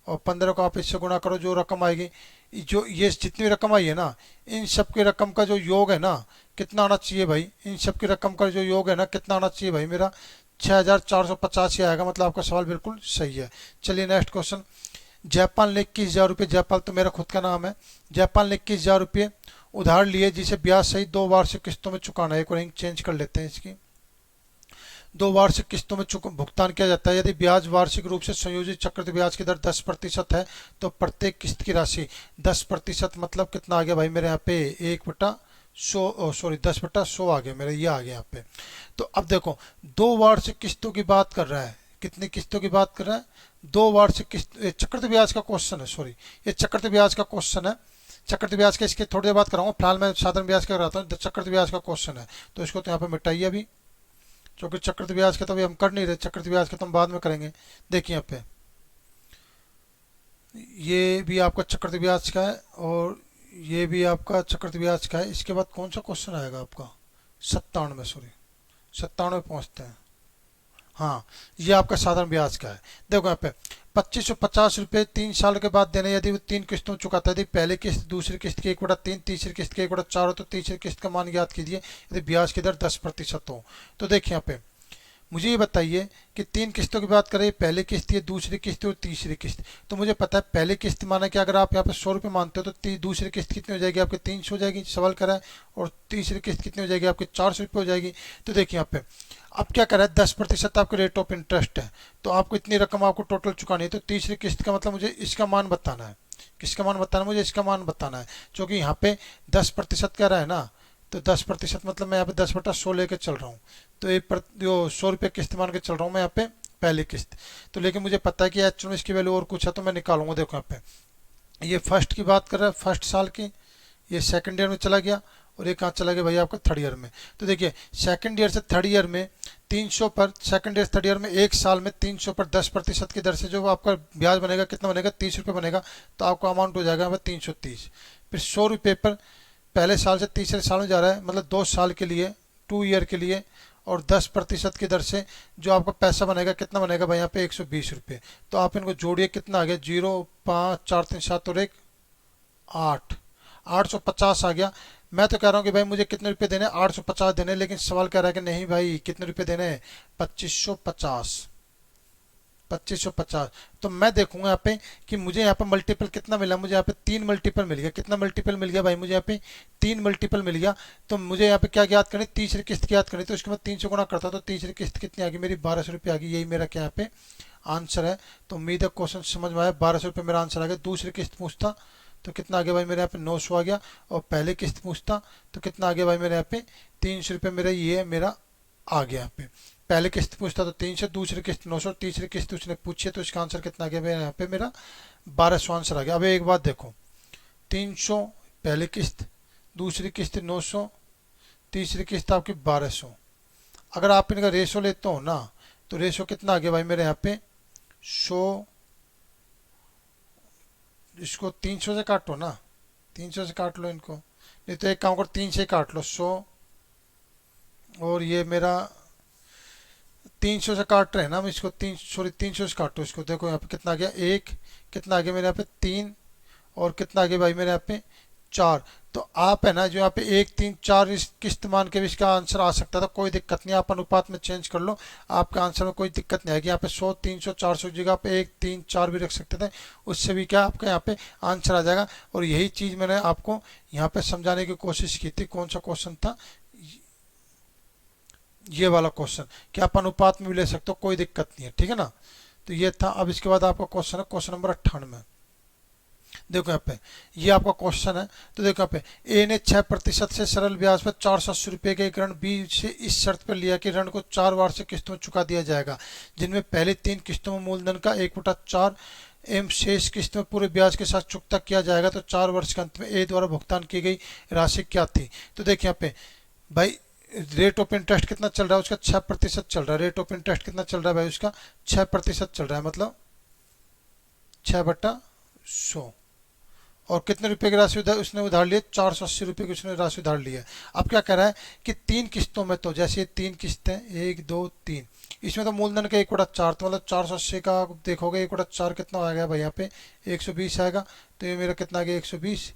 और 15 को आप इससे गुणा करो जो रकम आएगी। जो ये जितनी रकम आई है ना, इन सब की रकम का जो योग है ना, कितना आना चाहिए भाई, इन सब की रकम का जो योग है ना, कितना आना चाहिए भाई, मेरा 6450 ही आएगा। मतलब आपका सवाल बिल्कुल सही है। चलिए नेक्स्ट क्वेश्चन। जयपाल ने 21,000 रुपये, जयपाल तो मेरा खुद का नाम है, जयपाल ने 21,000 रुपये उधार लिए जिसे ब्याज सहित 2 वार्षिक किस्तों में चुकाना है। एक और चेंज कर लेते हैं इसकी, 2 वार्षिक किस्तों में भुगतान किया जाता है। यदि ब्याज वार्षिक रूप से संयोजित चक्रवृद्धि ब्याज की दर 10% है, तो प्रत्येक किस्त की राशि 10%, मतलब कितना आ गया भाई मेरे यहाँ पे 1/100, सॉरी 10/100 आ गया मेरा, ये आ गया यहाँ पे। तो अब देखो 2 वार्षिक किस्तों की बात कर रहा है, कितनी किस्तों की बात कर रहा है, 2 वार्षिक किस्त, चक्रवृद्धि ब्याज का क्वेश्चन है, सॉरी ये चक्रवृद्धि ब्याज का क्वेश्चन है। चक्रवृद्धि ब्याज का इसके थोड़ी देर बात कराऊंगा, फिलहाल मैं साधारण ब्याज का कराता हूँ। चक्रवृद्धि ब्याज का क्वेश्चन है, तो इसको तो यहाँ पे मिटाइए अभी, क्योंकि चक्रवृद्धि ब्याज का तो अभी हम कर नहीं रहे, चक्रवृद्धि ब्याज का तो हम बाद में करेंगे। देखिए यहाँ पे ये भी आपका चक्रवृद्धि ब्याज का है, और ये भी आपका चक्रवृद्धि ब्याज का है। इसके बाद कौन सा क्वेश्चन आएगा आपका, 97, सॉरी 97 पहुंचते हैं। हाँ, ये आपका साधारण ब्याज का है। देखो यहाँ पे 2550 रुपये 3 साल के बाद देने, यदि वो 3 किस्तों में चुकाता है। यदि पहली किस्त दूसरी किस्त की 1/3, तीसरी किस्त की 1/4 हो, तो तीसरी किस्त का मान ज्ञात कीजिए यदि ब्याज की दर 10% हो। तो देखिए यहाँ पे मुझे ये बताइए कि 3 किस्तों की बात करें, पहली किस्त है, दूसरी किस्त और तीसरी किस्त। तो मुझे पता है पहली किस्त माना कि अगर आप यहाँ पे 100 रुपये मानते हो, तो दूसरी किस्त कितनी हो जाएगी आपकी, 300 हो जाएगी, सवाल करा है। और तीसरी किस्त कितनी हो जाएगी आपकी, 400 रुपये हो जाएगी। तो देखिए यहाँ पे अब क्या करा है, 10% आपके रेट ऑफ इंटरेस्ट है, तो आपको इतनी रकम आपको टोटल चुकानी है। तो तीसरी किस्त का मतलब मुझे इसका मान बताना है, किसका मान बताना है, मुझे इसका मान बताना है। क्योंकि यहाँ पे 10% कह रहा है ना, तो 10% मतलब मैं यहाँ पे 10/100 लेके चल रहा हूँ। तो जो 100 रुपये किस्त मान के चल रहा हूँ मैं यहाँ पे, पहली किस्त। तो लेकिन मुझे पता है कि एक्चुअल में इसकी वैल्यू और कुछ है, तो मैं निकालूंगा। देखो यहाँ पे ये फर्स्ट की बात कर रहा है, फर्स्ट साल की, ये सेकंड ईयर में चला गया, और ये कहाँ चला गया भाई आपका थर्ड ईयर में। तो देखिए सेकंड ईयर से थर्ड ईयर में 300 पर, सेकंड ईयर थर्ड ईयर में एक साल में 300 पर 10% की दर से जो आपका ब्याज बनेगा, कितना बनेगा, 30 रुपये बनेगा। तो आपका अमाउंट हो जाएगा यहाँ पर 330। फिर 100 रुपये पर पहले साल से तीसरे साल में जा रहा है, मतलब 2 साल के लिए, 2 ईयर के लिए, और 10% की दर से जो आपका पैसा बनेगा, कितना बनेगा भाई यहाँ पे 120 रुपये। तो आप इनको जोड़िए, कितना आ गया, 0, 5, 4, 3, 7 और 1, 8, 850 आ गया। मैं तो कह रहा हूँ कि भाई मुझे कितने रुपए देने, 850 देने, लेकिन सवाल कह रहा है कि नहीं भाई कितने रुपए देने हैं, 2550, 2550। तो मैं देखूंगा यहाँ पे कि मुझे यहाँ पे मल्टीपल कितना मिला, मुझे यहाँ पे 3 मल्टीपल मिल गया। कितना मल्टीपल मिल गया भाई, मुझे यहाँ पे 3 मल्टीपल मिल गया। तो मुझे यहाँ पे क्या याद करनी, तीसरी किस्त की याद करनी। तो उसके बाद 300 गुना करता, तो तीसरी किस्त कितनी आ गई मेरी, 1200 रुपये आ गई। यही मेरा क्या यहाँ पे आंसर है। तो उम्मीद है क्वेश्चन समझ में आया। 1200 रुपये मेरा आंसर आ गया। दूसरी किस्त पूछता तो कितना आ गया भाई मेरे यहाँ पे 900 आ गया। और पहले किस्त पूछता तो कितना आ गया भाई मेरे यहाँ पे 300 रुपये। मेरा ये मेरा आ गया यहाँ पे। पहले किस्त पूछता तो 300, दूसरी किस्त 900, तीसरी किस्त उसने पूछी, तो इसका आंसर कितना आ गया मेरे यहाँ पे, मेरा 1200 आंसर आ गया। अब एक बात देखो, 300 पहली किस्त, दूसरी किस्त 900, तीसरी किस्त आपकी 1200। अगर आप इनका रेशो लेते हो ना, तो रेशो कितना आ गया भाई मेरे यहाँ पे 100, इसको 300 से काटो ना, 300 से काट लो इनको, नहीं तो एक काम करो 3 से काट लो 100, और ये मेरा 300 से काट रहे हैं ना हम इसको, 300 से काटो इसको। देखो यहाँ पे कितना आ गया, एक, कितना आ गया मेरे यहाँ पे 3, और कितना आ गया भाई मेरे यहाँ पे 4। तो आप है ना जो यहाँ पे 1, 3, 4 इस किस्त मान के भी इसका आंसर आ सकता था, कोई दिक्कत नहीं, आप अनुपात में चेंज कर लो, आपका आंसर में कोई दिक्कत नहीं आएगी। यहाँ पे 100, 300, 400 की जगह पे 1, 3, 4 भी रख सकते थे, उससे भी क्या आपका यहाँ पे आंसर आ जाएगा। और यही चीज़ मैंने आपको यहाँ पे समझाने की कोशिश की थी। कौन सा क्वेश्चन था, ये वाला क्वेश्चन, कि आप अनुपात में भी ले सकते हो, कोई दिक्कत नहीं है, ठीक है ना। तो ये था। अब इसके बाद आपका क्वेश्चन है क्वेश्चन नंबर 98। देखो यहाँ पे ये आपका क्वेश्चन है। तो देखो यहाँ पे ए ने 6% से सरल ब्याज पर 480 रुपये के एक ऋण बी से इस शर्त पर लिया कि ऋण को 4 वार्षिक किस्तों में चुका दिया जाएगा, जिनमें पहले 3 किस्तों में मूलधन का 1/4 एवं शेष किस्त में पूरे ब्याज के साथ चुकता किया जाएगा। तो 4 वर्ष के अंत में ए द्वारा भुगतान की गई राशि क्या थी। तो देखिए यहाँ पे भाई रेट ऑफ इंटरेस्ट कितना चल रहा है उसका, 6% चल रहा है। रेट ऑफ इंटरेस्ट कितना चल रहा है भाई उसका, 6% चल रहा है, मतलब 6/100। और कितने रुपए की राशि उधार उसने उधार लिए, 480 रुपये की उसने राशि उधार ली है। अब क्या कह रहा है कि 3 किस्तों में, तो जैसे ये 3 किस्तें 1, 2, 3, इसमें तो मूलधन का 1/4, तो मतलब 480 का देखोगे 1/4 कितना आएगा भाई यहाँ पे 120 आएगा। तो ये मेरा कितना आ गया 120,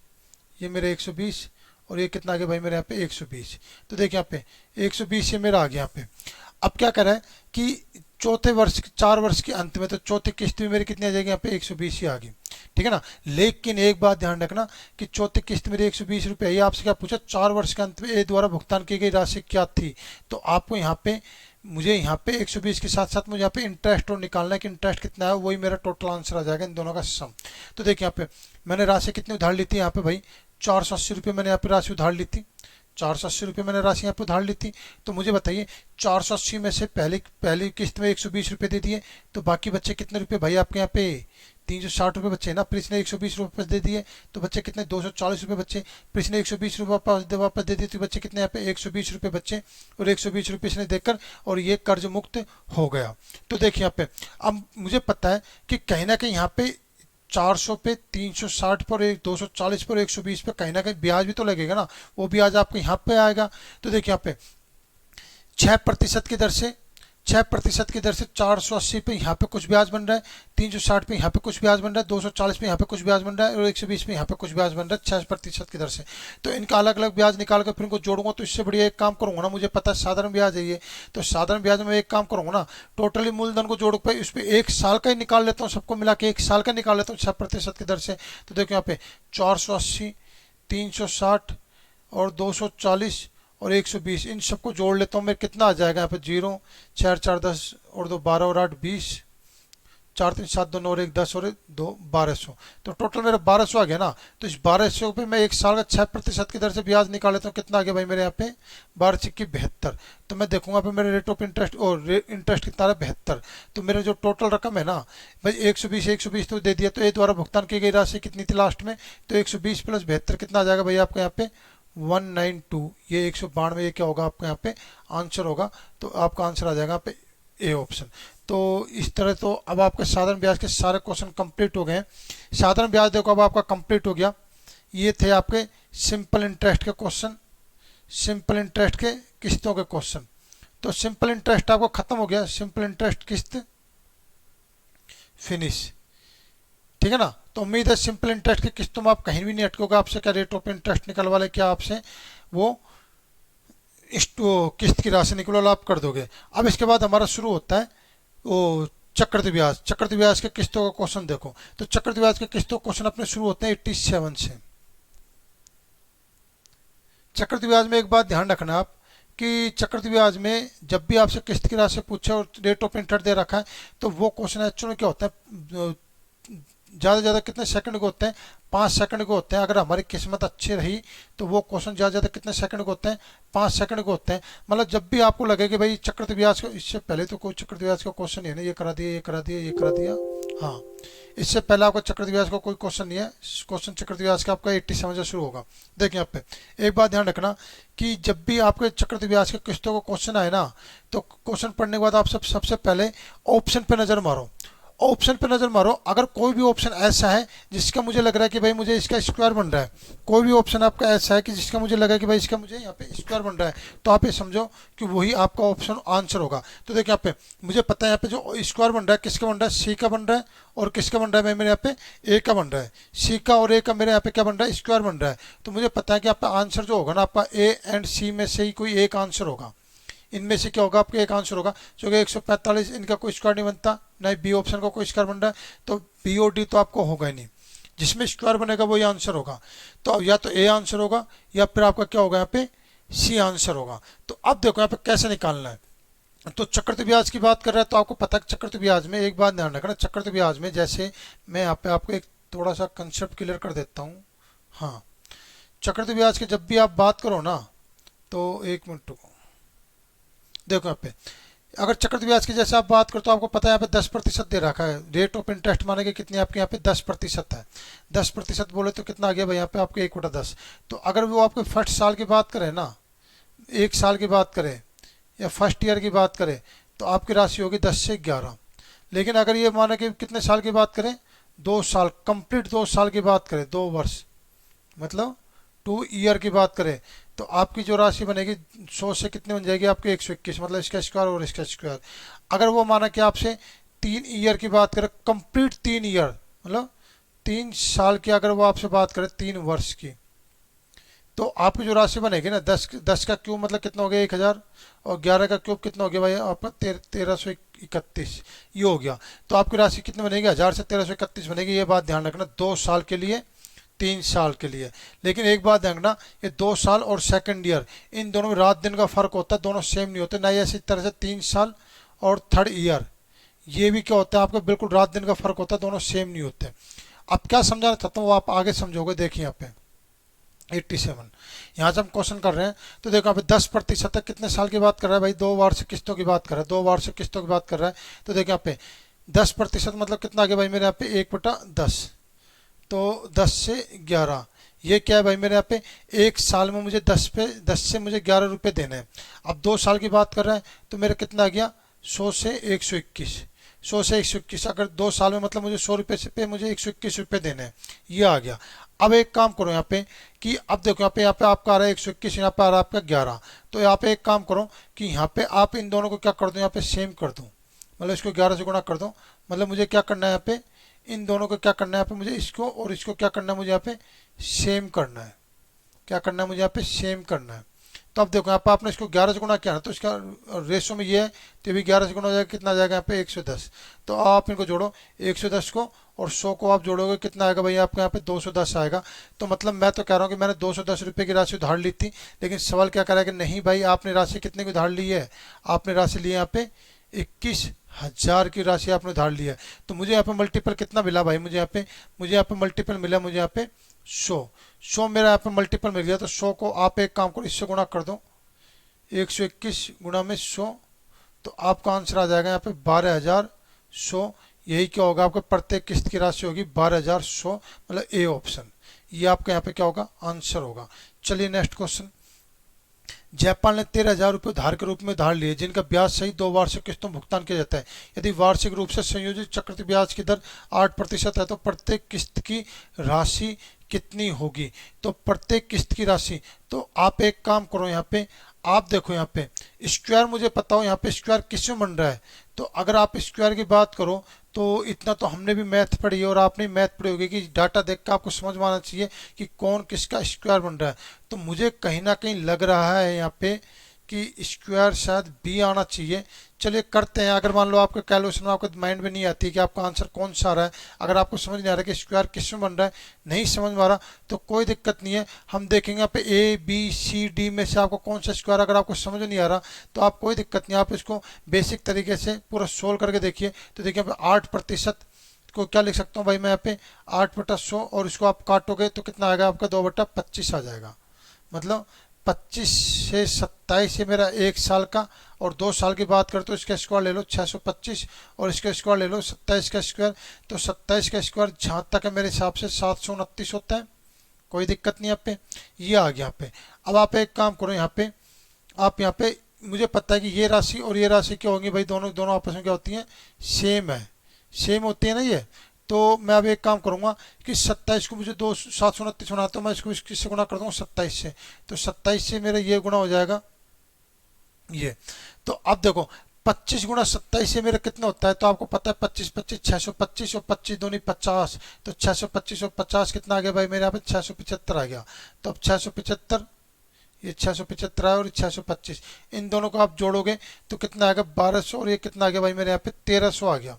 ये मेरा 120, और ये कितना आ गया भाई मेरे यहाँ पे 120। तो देखिए यहाँ पे 120 ये मेरा आ गया यहाँ पे। अब क्या कर रहा है कि चौथे वर्ष 4 वर्ष के अंत में, तो चौथी किस्त भी मेरी कितनी आ जाएगी यहाँ पे 120 ही आ गई, ठीक है ना। लेकिन एक बात ध्यान रखना कि चौथी किस्त मेरी 120 रुपये, ये आपसे क्या पूछा, 4 वर्ष के अंत में ए द्वारा भुगतान की गई राशि क्या थी। तो आपको यहाँ पे मुझे यहाँ पे 120 के साथ साथ मुझे यहाँ पे इंटरेस्ट और निकालना है कि इंटरेस्ट कितना है, वही मेरा टोटल आंसर आ जाएगा इन दोनों का सम। तो देखिए यहाँ पे मैंने राशि कितनी उधार ली थी यहाँ पे भाई, 480 रुपये मैंने यहाँ पे राशि उधार ली थी, 480 रुपये मैंने राशि यहाँ पे उधार ली थी। तो मुझे बताइए 480 में से पहली किस्त में 120 रुपये दे दिए, तो बाकी बच्चे कितने रुपए भाई आपके यहाँ पे 360 रुपये बच्चे ना। फिर इसने 120 रुपये दे दिए, तो बच्चे कितने 240 रुपये बच्चे। फिर इसने 120 रुपये वापस दे दिए, तो बच्चे कितने यहाँ पे 120 रुपये बच्चे, और 120 रुपये इसने देकर और ये कर्ज मुक्त हो गया। तो देखिए यहाँ पे अब मुझे पता है कि कहीं ना कहीं यहाँ पे 400 पे, 360 पर, 240 पर, 120 पे कहीं ना कहीं ब्याज भी तो लगेगा ना, वो ब्याज आपको यहाँ पे आएगा। तो देखिए यहाँ पे 6% की दर से, 6% की दर से 480 पे यहाँ पे कुछ ब्याज बन रहा है, 360 पे यहाँ पे कुछ ब्याज बन रहा है, 240 पे यहाँ पे कुछ ब्याज बन रहा है, और 120 पे यहाँ पे कुछ ब्याज बन रहा है 6% की दर से। तो इनका अलग अलग ब्याज निकाल कर फिर इनको जोड़ूंगा, तो इससे बढ़िया एक काम करूंगा ना, मुझे पता है साधारण ब्याज है ये, तो साधारण ब्याज में एक काम करूंगा ना, टोटली मूलधन को जोड़ पे उस पर 1 साल का ही निकाल लेता हूँ, सबको मिला के 1 साल का निकाल लेता हूँ 6% की दर से। तो देखो यहाँ पे 480, 360 और 240 और 120, इन सबको जोड़ लेता हूँ, मैं कितना आ जाएगा यहाँ पे 0, 4, 4, 10 और 2, 12 और 8, 20, 4 3 7 2 9 और 1 10 और 2 1200, तो टोटल मेरा 1200 आ गया ना। तो इस 1200 पे मैं एक साल का 6% की दर से ब्याज निकाल लेता हूँ। कितना आ गया भाई मेरे यहाँ पे 12×72। तो मैं देखूंगा पे मेरे रेट ऑफ इंटरेस्ट और इंटरेस्ट कितना है 72। तो मेरा जो टोटल रकम है ना भाई 120 तो दे दिया। तो ए द्वारा भुगतान की गई राशि कितनी थी लास्ट में, तो 120 + 72 कितना आ जाएगा भाई आपके यहाँ पे 192। ये 192 ये क्या होगा आपका यहाँ पे आंसर होगा। तो आपका आंसर आ जाएगा यहाँ पे ए ऑप्शन। तो इस तरह तो अब आपके साधारण ब्याज के सारे क्वेश्चन कंप्लीट हो गए हैं। साधारण ब्याज देखो अब आपका कंप्लीट हो गया। ये थे आपके सिंपल इंटरेस्ट के क्वेश्चन, सिंपल इंटरेस्ट के किस्तों के क्वेश्चन। तो सिंपल इंटरेस्ट आपको खत्म हो गया, सिंपल इंटरेस्ट किस्त फिनिश, ठीक है ना। तो उम्मीद है सिंपल इंटरेस्ट की किस्तों में आप कहीं भी नहीं अटकोगे। आपसे क्या रेट ऑफ इंटरेस्ट निकलवा ले, क्या आपसे वो किस्त की राशि निकलो आप कर दोगे। अब इसके बाद हमारा शुरू होता है वो चक्रवृद्धि ब्याज। चक्रवृद्धि ब्याज के किस्तों का क्वेश्चन देखो। तो चक्रवृद्धि ब्याज के किस्तों क्वेश्चन अपने शुरू होते हैं 87 से। चक्रवृद्धि ब्याज में एक बात ध्यान रखना आप कि चक्रवृद्धि ब्याज में जब भी आपसे किस्त की राशि पूछे और रेट ऑफ इंटरेस्ट दे रखा है तो वो क्वेश्चन एक्चुअली क्या होता है ज़्यादा से ज़्यादा कितने सेकंड के होते हैं 5 सेकंड के होते हैं। अगर हमारी किस्मत अच्छी रही तो वो क्वेश्चन ज़्यादा से ज़्यादा कितने सेकंड के होते हैं 5 सेकंड के होते हैं। मतलब जब भी आपको लगे कि भाई चक्रवृद्धि ब्याज को, इससे पहले तो कोई चक्रवृद्धि ब्याज का क्वेश्चन नहीं है ना, ये करा दिया ये करा दिया ये करा दिया, हाँ इससे पहले आपका चक्रवृद्धि ब्याज का कोई क्वेश्चन नहीं है। क्वेश्चन चक्रवृद्धि ब्याज का आपका 87 से शुरू होगा। देखिए यहाँ पे एक बात ध्यान रखना कि जब भी आपके चक्रवृद्धि ब्याज के किस्तों का क्वेश्चन आए ना तो क्वेश्चन पढ़ने के बाद आप सबसे पहले ऑप्शन पे नज़र मारो। ऑप्शन पे नज़र मारो, अगर कोई भी ऑप्शन ऐसा है जिसका मुझे लग रहा है कि भाई मुझे इसका स्क्वायर बन रहा है, कोई भी ऑप्शन आपका ऐसा है कि जिसका मुझे लगा कि भाई इसका मुझे यहाँ पे स्क्वायर बन रहा है, तो आप ये समझो कि वही आपका ऑप्शन आंसर होगा। तो देखिए यहाँ पे मुझे पता है यहाँ पे जो स्क्वायर बन रहा है किसका बन रहा है, सी का बन रहा है और किसका बन रहा है मेरे यहाँ पे ए का बन रहा है। सी का और ए का मेरे यहाँ पे क्या बन रहा है स्क्वायर बन रहा है। तो मुझे पता है कि आपका आंसर जो होगा ना आपका ए एंड सी में से ही कोई एक आंसर होगा। इनमें से क्या होगा आपका एक आंसर होगा, जो कि 145 इनका कोई स्क्वायर नहीं बनता, ना बी ऑप्शन का कोई स्क्वायर बन रहा है, तो बी और डी तो आपको होगा ही नहीं। जिसमें स्क्वायर बनेगा वही आंसर होगा। तो अब या तो ए आंसर होगा या फिर आपका क्या होगा यहाँ पे सी आंसर होगा। तो अब देखो यहाँ पे कैसे निकालना है। तो चक्रवृद्धि ब्याज की बात कर रहा है तो आपको पता है चक्रवृद्धि ब्याज में एक बात ध्यान रखना, चक्रवृद्धि ब्याज में जैसे मैं यहाँ पे आपको एक थोड़ा सा कंसेप्ट क्लियर कर देता हूँ। हाँ चक्रवृद्धि ब्याज की जब भी आप बात करो ना तो एक मिनट रुको, देखो यहाँ पे अगर चक्रवृद्धि ब्याज की जैसे आप बात करते हो आपको पता है यहाँ पे 10% दे रखा है। रेट ऑफ इंटरेस्ट माने कि कितनी आपके यहाँ पे 10% है। 10% बोले तो कितना आ गया भाई यहाँ पे आपके 1/10। तो अगर वो आपके फर्स्ट साल की बात करें ना, एक साल की बात करें या फर्स्ट ईयर की बात करें तो आपकी राशि होगी 10 से 11। लेकिन अगर ये माने कि कितने साल की बात करें 2 साल, कंप्लीट 2 साल की बात करें, 2 वर्ष मतलब 2 ईयर की बात करें तो आपकी जो राशि बनेगी 100 से कितनी बन जाएगी आपकी 121, मतलब इसका स्क्वायर और इसका स्क्वायर। अगर वो माना कि आपसे 3 ईयर की बात करें, कंप्लीट 3 ईयर मतलब 3 साल की अगर वो आपसे बात करें 3 वर्ष की, तो आपकी जो राशि बनेगी ना 10 का क्यूब मतलब कितना हो गया 1000 और 11 का क्यूब कितना हो गया भाई आपका 1331 ये हो गया। तो आपकी राशि कितनी बनेगी 1000 से 1331 बनेगी। ये बात ध्यान रखना 2 साल के लिए 3 साल के लिए। लेकिन एक बात ध्यान रखना ये 2 साल और सेकंड ईयर इन दोनों में रात दिन का फर्क होता है, दोनों सेम नहीं होते ना। ये इसी तरह से 3 साल और थर्ड ईयर ये भी क्या होता है आपका बिल्कुल रात दिन का फर्क होता है, दोनों सेम नहीं होते। अब क्या समझाना चाहता हूँ वो आप आगे समझोगे। देखिए यहाँ पे 87 यहाँ से हम क्वेश्चन कर रहे हैं तो देखो यहाँ पे 10% है, कितने साल की बात कर रहा है भाई 2 वार्षिक किस्तों की बात कर रहा है, 2 वार्षिक किस्तों की बात कर रहा है। तो देखो यहाँ पे 10% मतलब कितना आ गया भाई मेरे यहाँ पे 1/10, तो 10 से 11 ये क्या है भाई मेरे यहाँ पे एक साल में मुझे 10 से मुझे 11 रुपये देने हैं। अब 2 साल की बात कर रहे हैं तो मेरा कितना आ गया 100 से 121, 100 से 121 अगर 2 साल में मतलब मुझे 100 रुपये से पे मुझे 121 रुपये देने हैं, ये आ गया। अब एक काम करो यहाँ पे कि अब देखो यहाँ पे आपका आ रहा है 121, यहाँ पे आ रहा है आपका 11। तो यहाँ पे एक काम करो कि यहाँ पे आप इन दोनों को क्या कर दो यहाँ पे सेम कर दो, मतलब इसको 11 से गुणा कर दो। मतलब मुझे क्या करना है यहाँ पे इन दोनों को क्या करना है यहाँ पे मुझे इसको और इसको क्या करना है मुझे यहाँ पे सेम करना है। क्या करना है मुझे यहाँ पे सेम करना है। तो अब देखो यहाँ पे आपने इसको 11 से गुणा किया ना तो इसका रेशो में ये है तो भी 11 से गुणा हो जाएगा, कितना आ जाएगा यहाँ पे 110। तो आप इनको जोड़ो 110 को और 100 को आप जोड़ोगे कितना आएगा भाई आपके यहाँ पे 210 आएगा। तो मतलब मैं तो कह रहा हूँ कि मैंने 210 रुपये की राशि उधार ली थी, लेकिन सवाल क्या कह रहा है कि नहीं भाई आपने राशि कितने की उधार ली है, आपने राशि ली है यहाँ पे हजार की राशि आपने उधार ली है, तो मुझे यहाँ पे मल्टीपल कितना मिला भाई, मुझे यहाँ पे मल्टीपल मिला, मुझे यहाँ पे 100 मेरा यहाँ पे मल्टीपल मिल गया। तो 100 को आप एक काम करो, इससे गुणा कर दो, 121 गुणा में 100, तो आपका आंसर आ जाएगा यहाँ पे 12,100। यही क्या होगा, आपका प्रत्येक किस्त की राशि होगी 12,100, मतलब ए ऑप्शन, ये आपका यहाँ पे क्या होगा, आंसर होगा। चलिए नेक्स्ट क्वेश्चन। जयपाल ने 13,000 रुपये उधार के रूप में उधार लिए, जिनका ब्याज सहित 2 वार्षिक किस्तों में भुगतान किया जाता है। यदि वार्षिक रूप से संयोजित चक्रवृद्धि ब्याज की दर 8% है, तो प्रत्येक किस्त की राशि कितनी होगी। तो प्रत्येक किस्त की राशि, तो आप एक काम करो, यहाँ पे आप देखो, यहाँ पे स्क्वायर मुझे पता हो, यहाँ पे स्क्वायर किस में बन रहा है। तो अगर आप स्क्वायर की बात करो, तो इतना तो हमने भी मैथ पढ़ी है और आपने मैथ पढ़ी होगी कि डाटा देख कर आपको समझ में आना चाहिए कि कौन किसका स्क्वायर बन रहा है। तो मुझे कहीं ना कहीं लग रहा है यहाँ पे कि स्क्वायर शायद बी आना चाहिए। चलिए करते हैं, अगर मान लो आपके कैलकुलेशन में आपको माइंड में नहीं आती कि आपका आंसर कौन सा आ रहा है, अगर आपको समझ नहीं आ रहा कि स्क्वायर किस में बन रहा है, नहीं समझ में आ रहा, तो कोई दिक्कत नहीं है। हम देखेंगे यहाँ पे ए बी सी डी में से आपको कौन सा स्क्वायर, अगर आपको समझ नहीं आ रहा तो आप कोई दिक्कत नहीं, आप इसको बेसिक तरीके से पूरा सोल्व करके देखिए। तो देखिए यहाँ पे 8% को क्या लिख सकता हूँ भाई मैं, यहाँ पे 8/100, और इसको आप काटोगे तो कितना आएगा आपका, 2/25 आ जाएगा। मतलब 25 से 27 है मेरा 1 साल का, और 2 साल की बात करते तो इसका स्क्वायर ले लो 625, और इसका स्क्वायर ले लो 27 का स्क्वायर, तो 27 का स्क्वायर जहाँ तक है मेरे हिसाब से 729 होता है। कोई दिक्कत नहीं यहाँ पे, ये आ गया यहाँ पे। अब आप एक काम करो, यहाँ पे आप यहाँ पे, मुझे पता है कि ये राशि और ये राशि क्या होंगी भाई, दोनों दोनों आपस में क्या होती हैं, सेम है, सेम होती है ना ये। तो मैं अब एक काम करूंगा कि 27 को मुझे 729 बनाता हूँ, मैं इसको किससे गुणा कर दूंगा, 27 से। तो 27 से मेरा ये गुणा हो जाएगा ये। तो अब देखो 25 × 27 से मेरा कितना होता है, तो आपको पता है 25 25 625, और 25 दूनी 50, तो 625 और 50 कितना आ गया भाई मेरे यहाँ पे, 675 आ गया। तो अब 675, ये 675 है और 625, इन दोनों को आप जोड़ोगे तो कितना आएगा 1200, और ये कितना आ गया भाई मेरे यहाँ पे 1300 आ गया।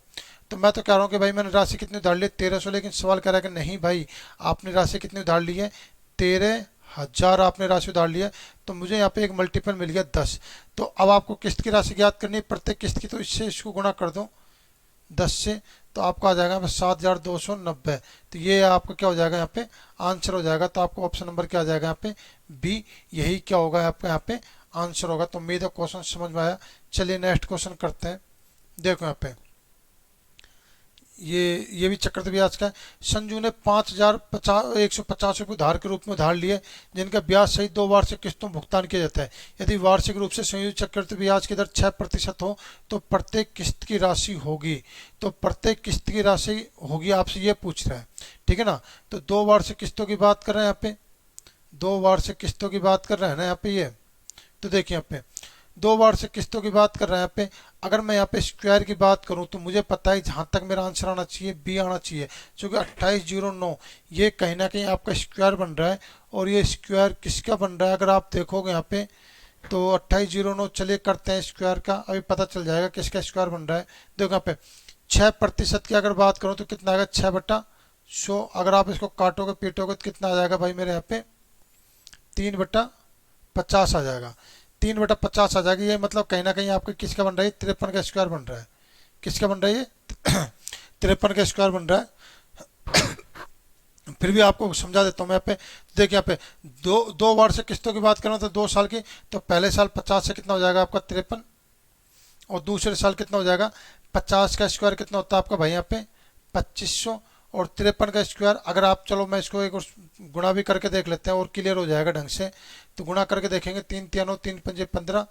तो मैं तो कह रहा हूँ कि भाई मैंने राशि कितनी उधार ली, 1300, लेकिन सवाल कह रहा है कि नहीं भाई आपने राशि कितनी उधार ली है, 13,000 आपने राशि उधार ली है। तो मुझे यहाँ पे एक मल्टीपल मिल गया 10। तो अब आपको किस्त की राशि ज्ञात करनी है, प्रत्येक किस्त की, तो इससे इसको गुणा कर दो 10 से, तो आपका आ जाएगा 7,290। तो ये आपका क्या हो जाएगा, यहाँ पे आंसर हो जाएगा। तो आपको ऑप्शन नंबर क्या आ जाएगा यहाँ पे, बी, यही क्या होगा आपका यहाँ पे आंसर होगा। तो उम्मीद है क्वेश्चन समझ में आया। चलिए नेक्स्ट क्वेश्चन करते हैं। देखो यहाँ पे ये भी चक्रवृद्धि ब्याज का है। संजू ने 5,150 रुपये उधार के रूप में उधार लिए, जिनका ब्याज सहित 2 वार्षिक किस्तों में भुगतान किया जाता है। यदि वार्षिक रूप से संयोजित चक्रवृद्धि ब्याज की दर 6% हो, तो प्रत्येक किस्त की राशि होगी। तो प्रत्येक किस्त की राशि होगी आपसे ये पूछ रहा है, ठीक है ना। तो 2 वार्षिक किस्तों की बात कर रहे हैं यहाँ पे, 2 वार्षिक किस्तों की बात कर रहे हैं ना यहाँ पे ये। तो देखिए यहाँ पे 2 वार्षिक किस्तों की बात कर रहे हैं यहाँ पे। अगर मैं यहाँ पे स्क्वायर की बात करूँ तो मुझे पता है जहाँ तक मेरा आंसर आना चाहिए बी आना चाहिए, क्योंकि 2809 ये कहीं ना कहीं आपका स्क्वायर बन रहा है। और ये स्क्वायर किसका बन रहा है, अगर आप देखोगे यहाँ पे तो 2809, चलिए करते हैं स्क्वायर का, अभी पता चल जाएगा किसका स्क्वायर बन रहा है। देखो यहाँ पे 6% की अगर बात करूँ तो कितना आएगा, 6/100। अगर आप इसको काटोगे पीटोगे तो कितना आ जाएगा भाई मेरे यहाँ पे, 3/50 आ जाएगा। 3/50 आ जाएगी। ये मतलब कहीं ना कहीं आपका किसका बन रहा है, 53 का स्क्वायर बन रहा है। किसका बन रहा है ये 53 का स्क्वायर बन रहा है। फिर भी आपको समझा देता हूँ मैं यहाँ पे। देखिए यहाँ पे दो वार्षिक किस्तों की बात करें तो 2 साल की, तो पहले साल 50 से कितना हो जाएगा आपका 53, और दूसरे साल कितना हो जाएगा 50 का स्क्वायर कितना होता है आपका भाई यहाँ पे 2500, और 53 का स्क्वायर, अगर आप, चलो मैं इसको एक और गुणा भी करके देख लेते हैं और क्लियर हो जाएगा ढंग से। तो गुणा करके देखेंगे, 3 3 3 पंजे 15,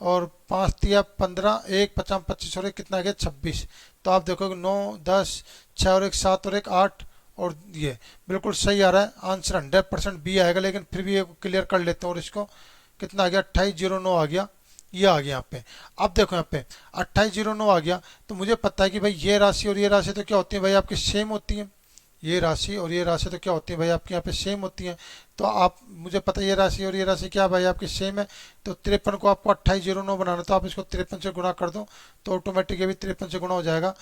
और 5 3 15, 1 5 25, और एक कितना आ गया 26। तो आप देखोगे 9 10 6 और एक 7 और एक 8, और ये बिल्कुल सही आ रहा है आंसर, 100% बी आएगा। लेकिन फिर भी क्लियर कर लेते हैं, और इसको कितना आ गया 2809 आ गया, ये आ गया यहाँ पे। अब देखो यहाँ पे 2809 आ गया, तो मुझे पता है कि भाई ये राशि और ये राशि तो क्या होती है भाई आपकी सेम होती है, ये राशि और ये राशि तो क्या होती है भाई आपके यहाँ पे सेम होती है। तो आप, मुझे पता है ये राशि और ये राशि क्या भाई आपकी सेम है। तो 53 को आपको 2809 बनाना, तो आप इसको 53 से गुणा कर दो, तो ऑटोमेटिक ये भी 53 से गुणा हो जाएगा।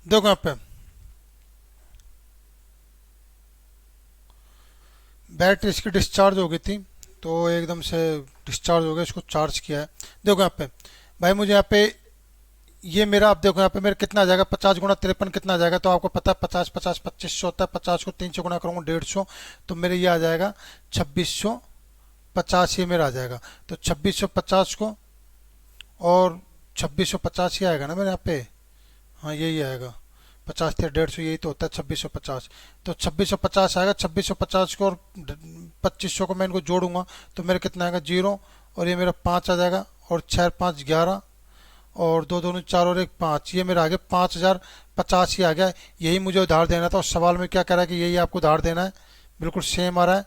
देखो यहाँ पे बैटरी इसकी डिस्चार्ज हो गई थी, तो एकदम से डिस्चार्ज हो गया, इसको चार्ज किया है। देखो यहाँ पे भाई मुझे यहाँ पे ये मेरा, आप देखो यहाँ पे मेरा कितना आ जाएगा, 50 × 53 कितना आ जाएगा, तो आपको पता है 50 50 2500 होता है, 50 को 3 से गुना करूँगा 150, तो मेरे ये आ जाएगा 2650, ये मेरा आ जाएगा। तो 2650 को और 2650 ही आएगा ना मेरे यहाँ पे, हाँ यही आएगा, 50 या 150 यही तो होता है 2650। तो 2650 आएगा, 2650 को और 2500 को मैं इनको जोड़ूंगा तो मेरे कितना आएगा 0, और ये मेरा 5 आ जाएगा, और 6 5 11, और दो दोनों 4 और 1 5, ये मेरा आ गया 5050 ही आ गया। यही मुझे उधार देना था, और सवाल में क्या कह रहा है कि यही आपको उधार देना है, बिल्कुल सेम आ रहा है।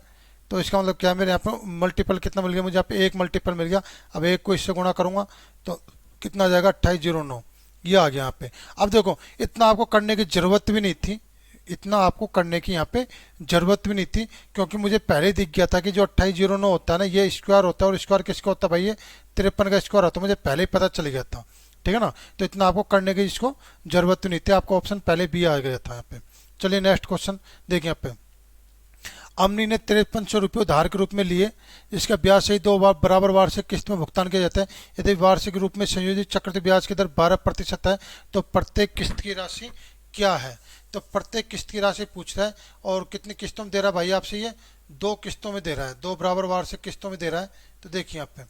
तो इसका मतलब क्या है, मेरे यहाँ पे मल्टीपल कितना मिल गया मुझे, यहाँ पे एक मल्टीपल मिल गया। अब एक को इससे गुणा करूंगा तो कितना आ जाएगा 2809, ये आ गया यहाँ पे। अब देखो इतना आपको करने की जरूरत भी नहीं थी, इतना आपको करने की यहाँ पे जरूरत भी नहीं थी, क्योंकि मुझे पहले ही दिख गया था कि जो 2809 होता है ना, ये स्क्वायर होता है, और स्क्वायर किसका होता है भाई, ये 53 का स्क्वायर होता है, मुझे पहले ही पता चल गया था। ठीक है ना, तो इतना आपको करने की इसको जरूरत नहीं थी, आपको ऑप्शन पहले भी आ गया था यहाँ पे। चलिए नेक्स्ट क्वेश्चन देखिए यहाँ पे। अमनी ने 5300 रुपये उधार के रूप में लिए, इसका ब्याज सही दो बार बराबर वार्षिक किस्त में भुगतान किया जाता है। यदि वार्षिक रूप में संयोजित चक्रवृद्धि ब्याज की दर 12% है, तो प्रत्येक किस्त की राशि क्या है। तो प्रत्येक किस्त की राशि पूछ रहा है, और कितनी किस्तों में दे रहा है भाई आपसे, ये 2 किस्तों में दे रहा है, 2 बराबर वार्षिक किस्तों में दे रहा है। तो देखिए यहाँ पे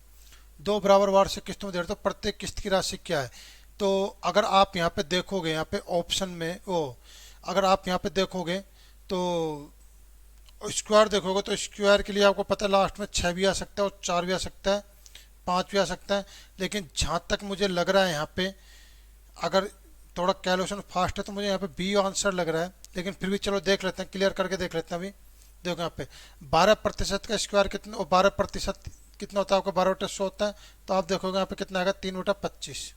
2 बराबर वार्षिक किस्तों में दे रहा है, तो प्रत्येक किस्त की राशि क्या है। तो अगर आप यहाँ पे देखोगे, यहाँ पे ऑप्शन में वो, अगर आप यहाँ पे देखोगे तो स्क्वायर देखोगे, तो स्क्वायर के लिए आपको पता है लास्ट में 6 भी आ सकता है, और 4 भी आ सकता है, 5 भी आ सकता है। लेकिन जहाँ तक मुझे लग रहा है यहाँ पे, अगर थोड़ा कैलकुलेशन फास्ट है तो मुझे यहाँ पे बी आंसर लग रहा है, लेकिन फिर भी चलो देख लेते हैं, क्लियर करके देख लेते हैं अभी। देखो यहाँ पे 12% का स्क्वायर कितना, और 12% कितना होता है आपका, 12/100 होता है। तो आप देखोगे यहाँ पे कितना आएगा 3/25,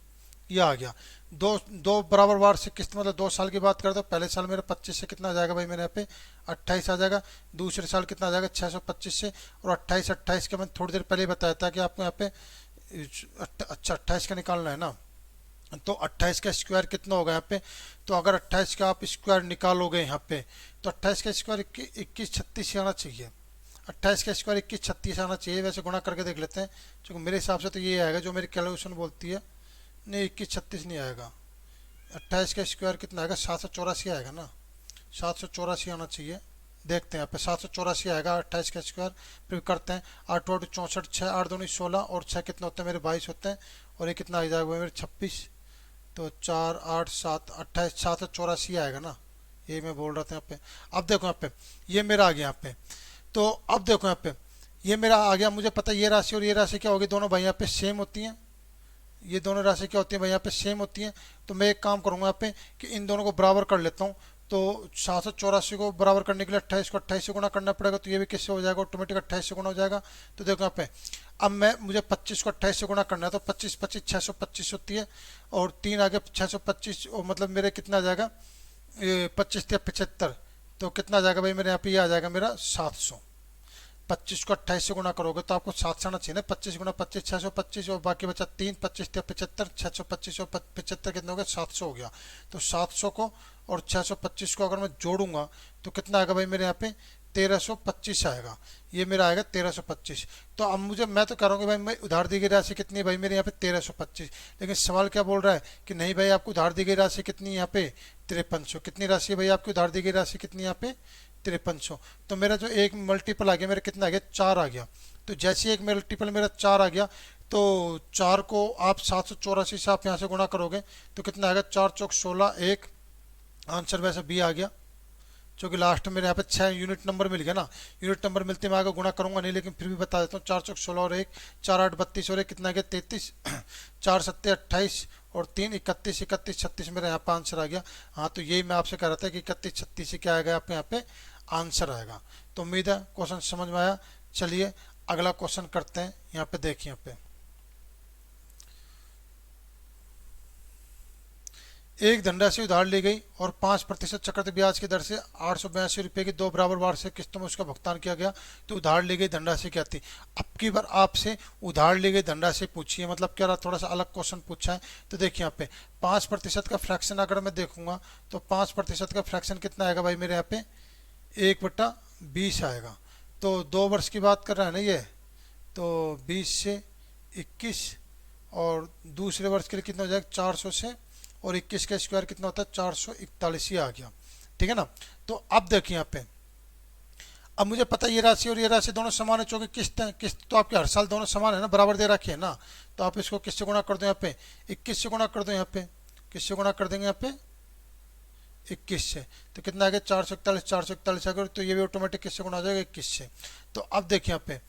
ये आ गया। दो दो बराबर वार्षिक किस्त, मतलब 2 साल की बात करें तो पहले साल मेरा 25 से कितना आ जाएगा भाई, मेरे यहाँ पे 28 आ जाएगा। दूसरे साल कितना आ जाएगा 625 से, और 28 28 का मैंने थोड़ी देर पहले ही बताया था कि आपको यहाँ पे अच्छा 28 का निकालना है ना। तो 28 का स्क्वायर कितना होगा यहाँ पे, तो अगर 28 का आप स्क्वायर निकालोगे यहाँ पे, तो 28 का स्क्वायर 2136 आना चाहिए, 28 का स्क्वायर 2136 आना चाहिए। वैसे गुणा करके देख लेते हैं, क्योंकि मेरे हिसाब से तो ये आएगा जो मेरी कैलकुलेशन बोलती है। नहीं 2136 नहीं आएगा, 28 का स्क्वायर कितना आएगा, 784 आएगा ना, 784 आना चाहिए। देखते हैं यहाँ पे 784 आएगा 28 का स्क्वायर। फिर करते हैं 8 8 64, 6 8 2 16, और 6 कितना होता है मेरे 22 होते हैं, और ये कितना आ जाएगा मेरे 26। तो 4 8 7 28, 784 आएगा ना, ये मैं बोल रहा था यहाँ पे। अब देखो यहाँ पे ये मेरा आ गया यहाँ पे। तो अब देखो यहाँ पे ये मेरा आ गया, मुझे पता है ये राशि और ये राशि क्या होगी, दोनों भाई यहाँ पे सेम होती हैं, ये दोनों राशि क्या होती है भाई यहाँ पे सेम होती हैं। तो मैं एक काम करूंगा यहाँ पे कि इन दोनों को बराबर कर लेता हूँ। तो 784 को बराबर करने के लिए 28 को 28 से गुणा करना पड़ेगा, तो ये भी किससे हो जाएगा, ऑटोमेटिक 28 से गुणा हो जाएगा। तो देखो यहाँ पे अब मुझे 25 को 28 से गुणा करना है, तो 25 25 625 होती है, और 3 आगे 625, और मतलब मेरे कितना आ जाएगा, 25 या 75, तो कितना आ जाएगा भाई मेरे यहाँ पे, ये आ जाएगा मेरा 700। 25 को 28 से गुणा करोगे तो आपको 7 से आना चाहिए ना, 25 गुणा 25 625, और बाकी बचा 3, 25 या 75, 625 और 75 कितना हो गया, 700 हो गया। तो 700 को और 625 को अगर मैं जोड़ूंगा तो कितना आएगा भाई मेरे यहाँ पे, 1325 आएगा, ये मेरा आएगा 1325। तो अब मुझे, मैं तो कह रहा हूँ कि भाई मैं उधार दी गई राशि कितनी है भाई मेरे यहाँ पे 1325, लेकिन सवाल क्या बोल रहा है कि नहीं भाई आपको उधार दी गई राशि कितनी है यहाँ पे 5300। कितनी राशि है भाई आपकी उधार दी गई राशि कितनी है यहाँ पे 5300। तो मेरा जो एक मल्टीपल आ गया, मेरा कितना आ गया 4 आ गया। तो जैसे एक मल्टीपल मेरा 4 आ गया, तो 4 को आप 784 से आप यहाँ से गुणा करोगे तो कितना आएगा, 4 चौक 16, एक आंसर वैसे बी आ गया, क्योंकि लास्ट में मेरे यहाँ पे 6 यूनिट नंबर मिल गया ना। यूनिट नंबर मिलते मैं आगे गुणा करूंगा नहीं, लेकिन फिर भी बता देता हूँ, 4 चौक 16 और एक 4 8 32 और एक कितना गया 33, 4 7 28 और 3 31 31 36 मेरा यहाँ पे आंसर आ गया। हाँ तो यही मैं आपसे कह रहा था कि 31 36 से क्या आएगा आपके यहाँ पे आंसर आएगा। तो उम्मीद है क्वेश्चन समझ में आया। चलिए अगला क्वेश्चन करते हैं। यहाँ पे देखिए, एक धनराशि उधार ली गई और 5% चक्रवृद्धि ब्याज की दर से 882 रुपये की 2 बराबर वार्षिक किस्तों में उसका भुगतान किया गया, तो उधार ली गई धनराशि क्या थी। अब की बार आपसे उधार ली गई धनराशि पूछी है, मतलब क्या रहा, थोड़ा सा अलग क्वेश्चन पूछा है। तो देखिए यहाँ पे 5% का फ्रैक्शन अगर मैं देखूंगा तो 5% का फ्रैक्शन कितना आएगा भाई मेरे यहाँ पे 1/20 आएगा। तो 2 वर्ष की बात कर रहा है ना ये, तो 20 से 21 और दूसरे वर्ष के लिए कितना हो जाएगा 400 से, और 21 का स्क्वायर कितना होता है 441 ही आ गया। ठीक है ना। तो अब देखिए यहाँ पे, अब मुझे पता है ये राशि और ये राशि दोनों समान है, चूंकि किस्त है, किस्त तो आपके हर साल दोनों समान है ना, बराबर दे रखी है ना। तो आप इसको किससे गुणा कर दो यहाँ पे 21 से गुणा कर दो, यहाँ पे किससे गुणा कर देंगे यहाँ पे 21 से, तो कितना आ गया 441 आ गया। तो ये भी ऑटोमेटिक किससे गुणा हो जाएगा 21 से। तो अब देखिए यहाँ पे,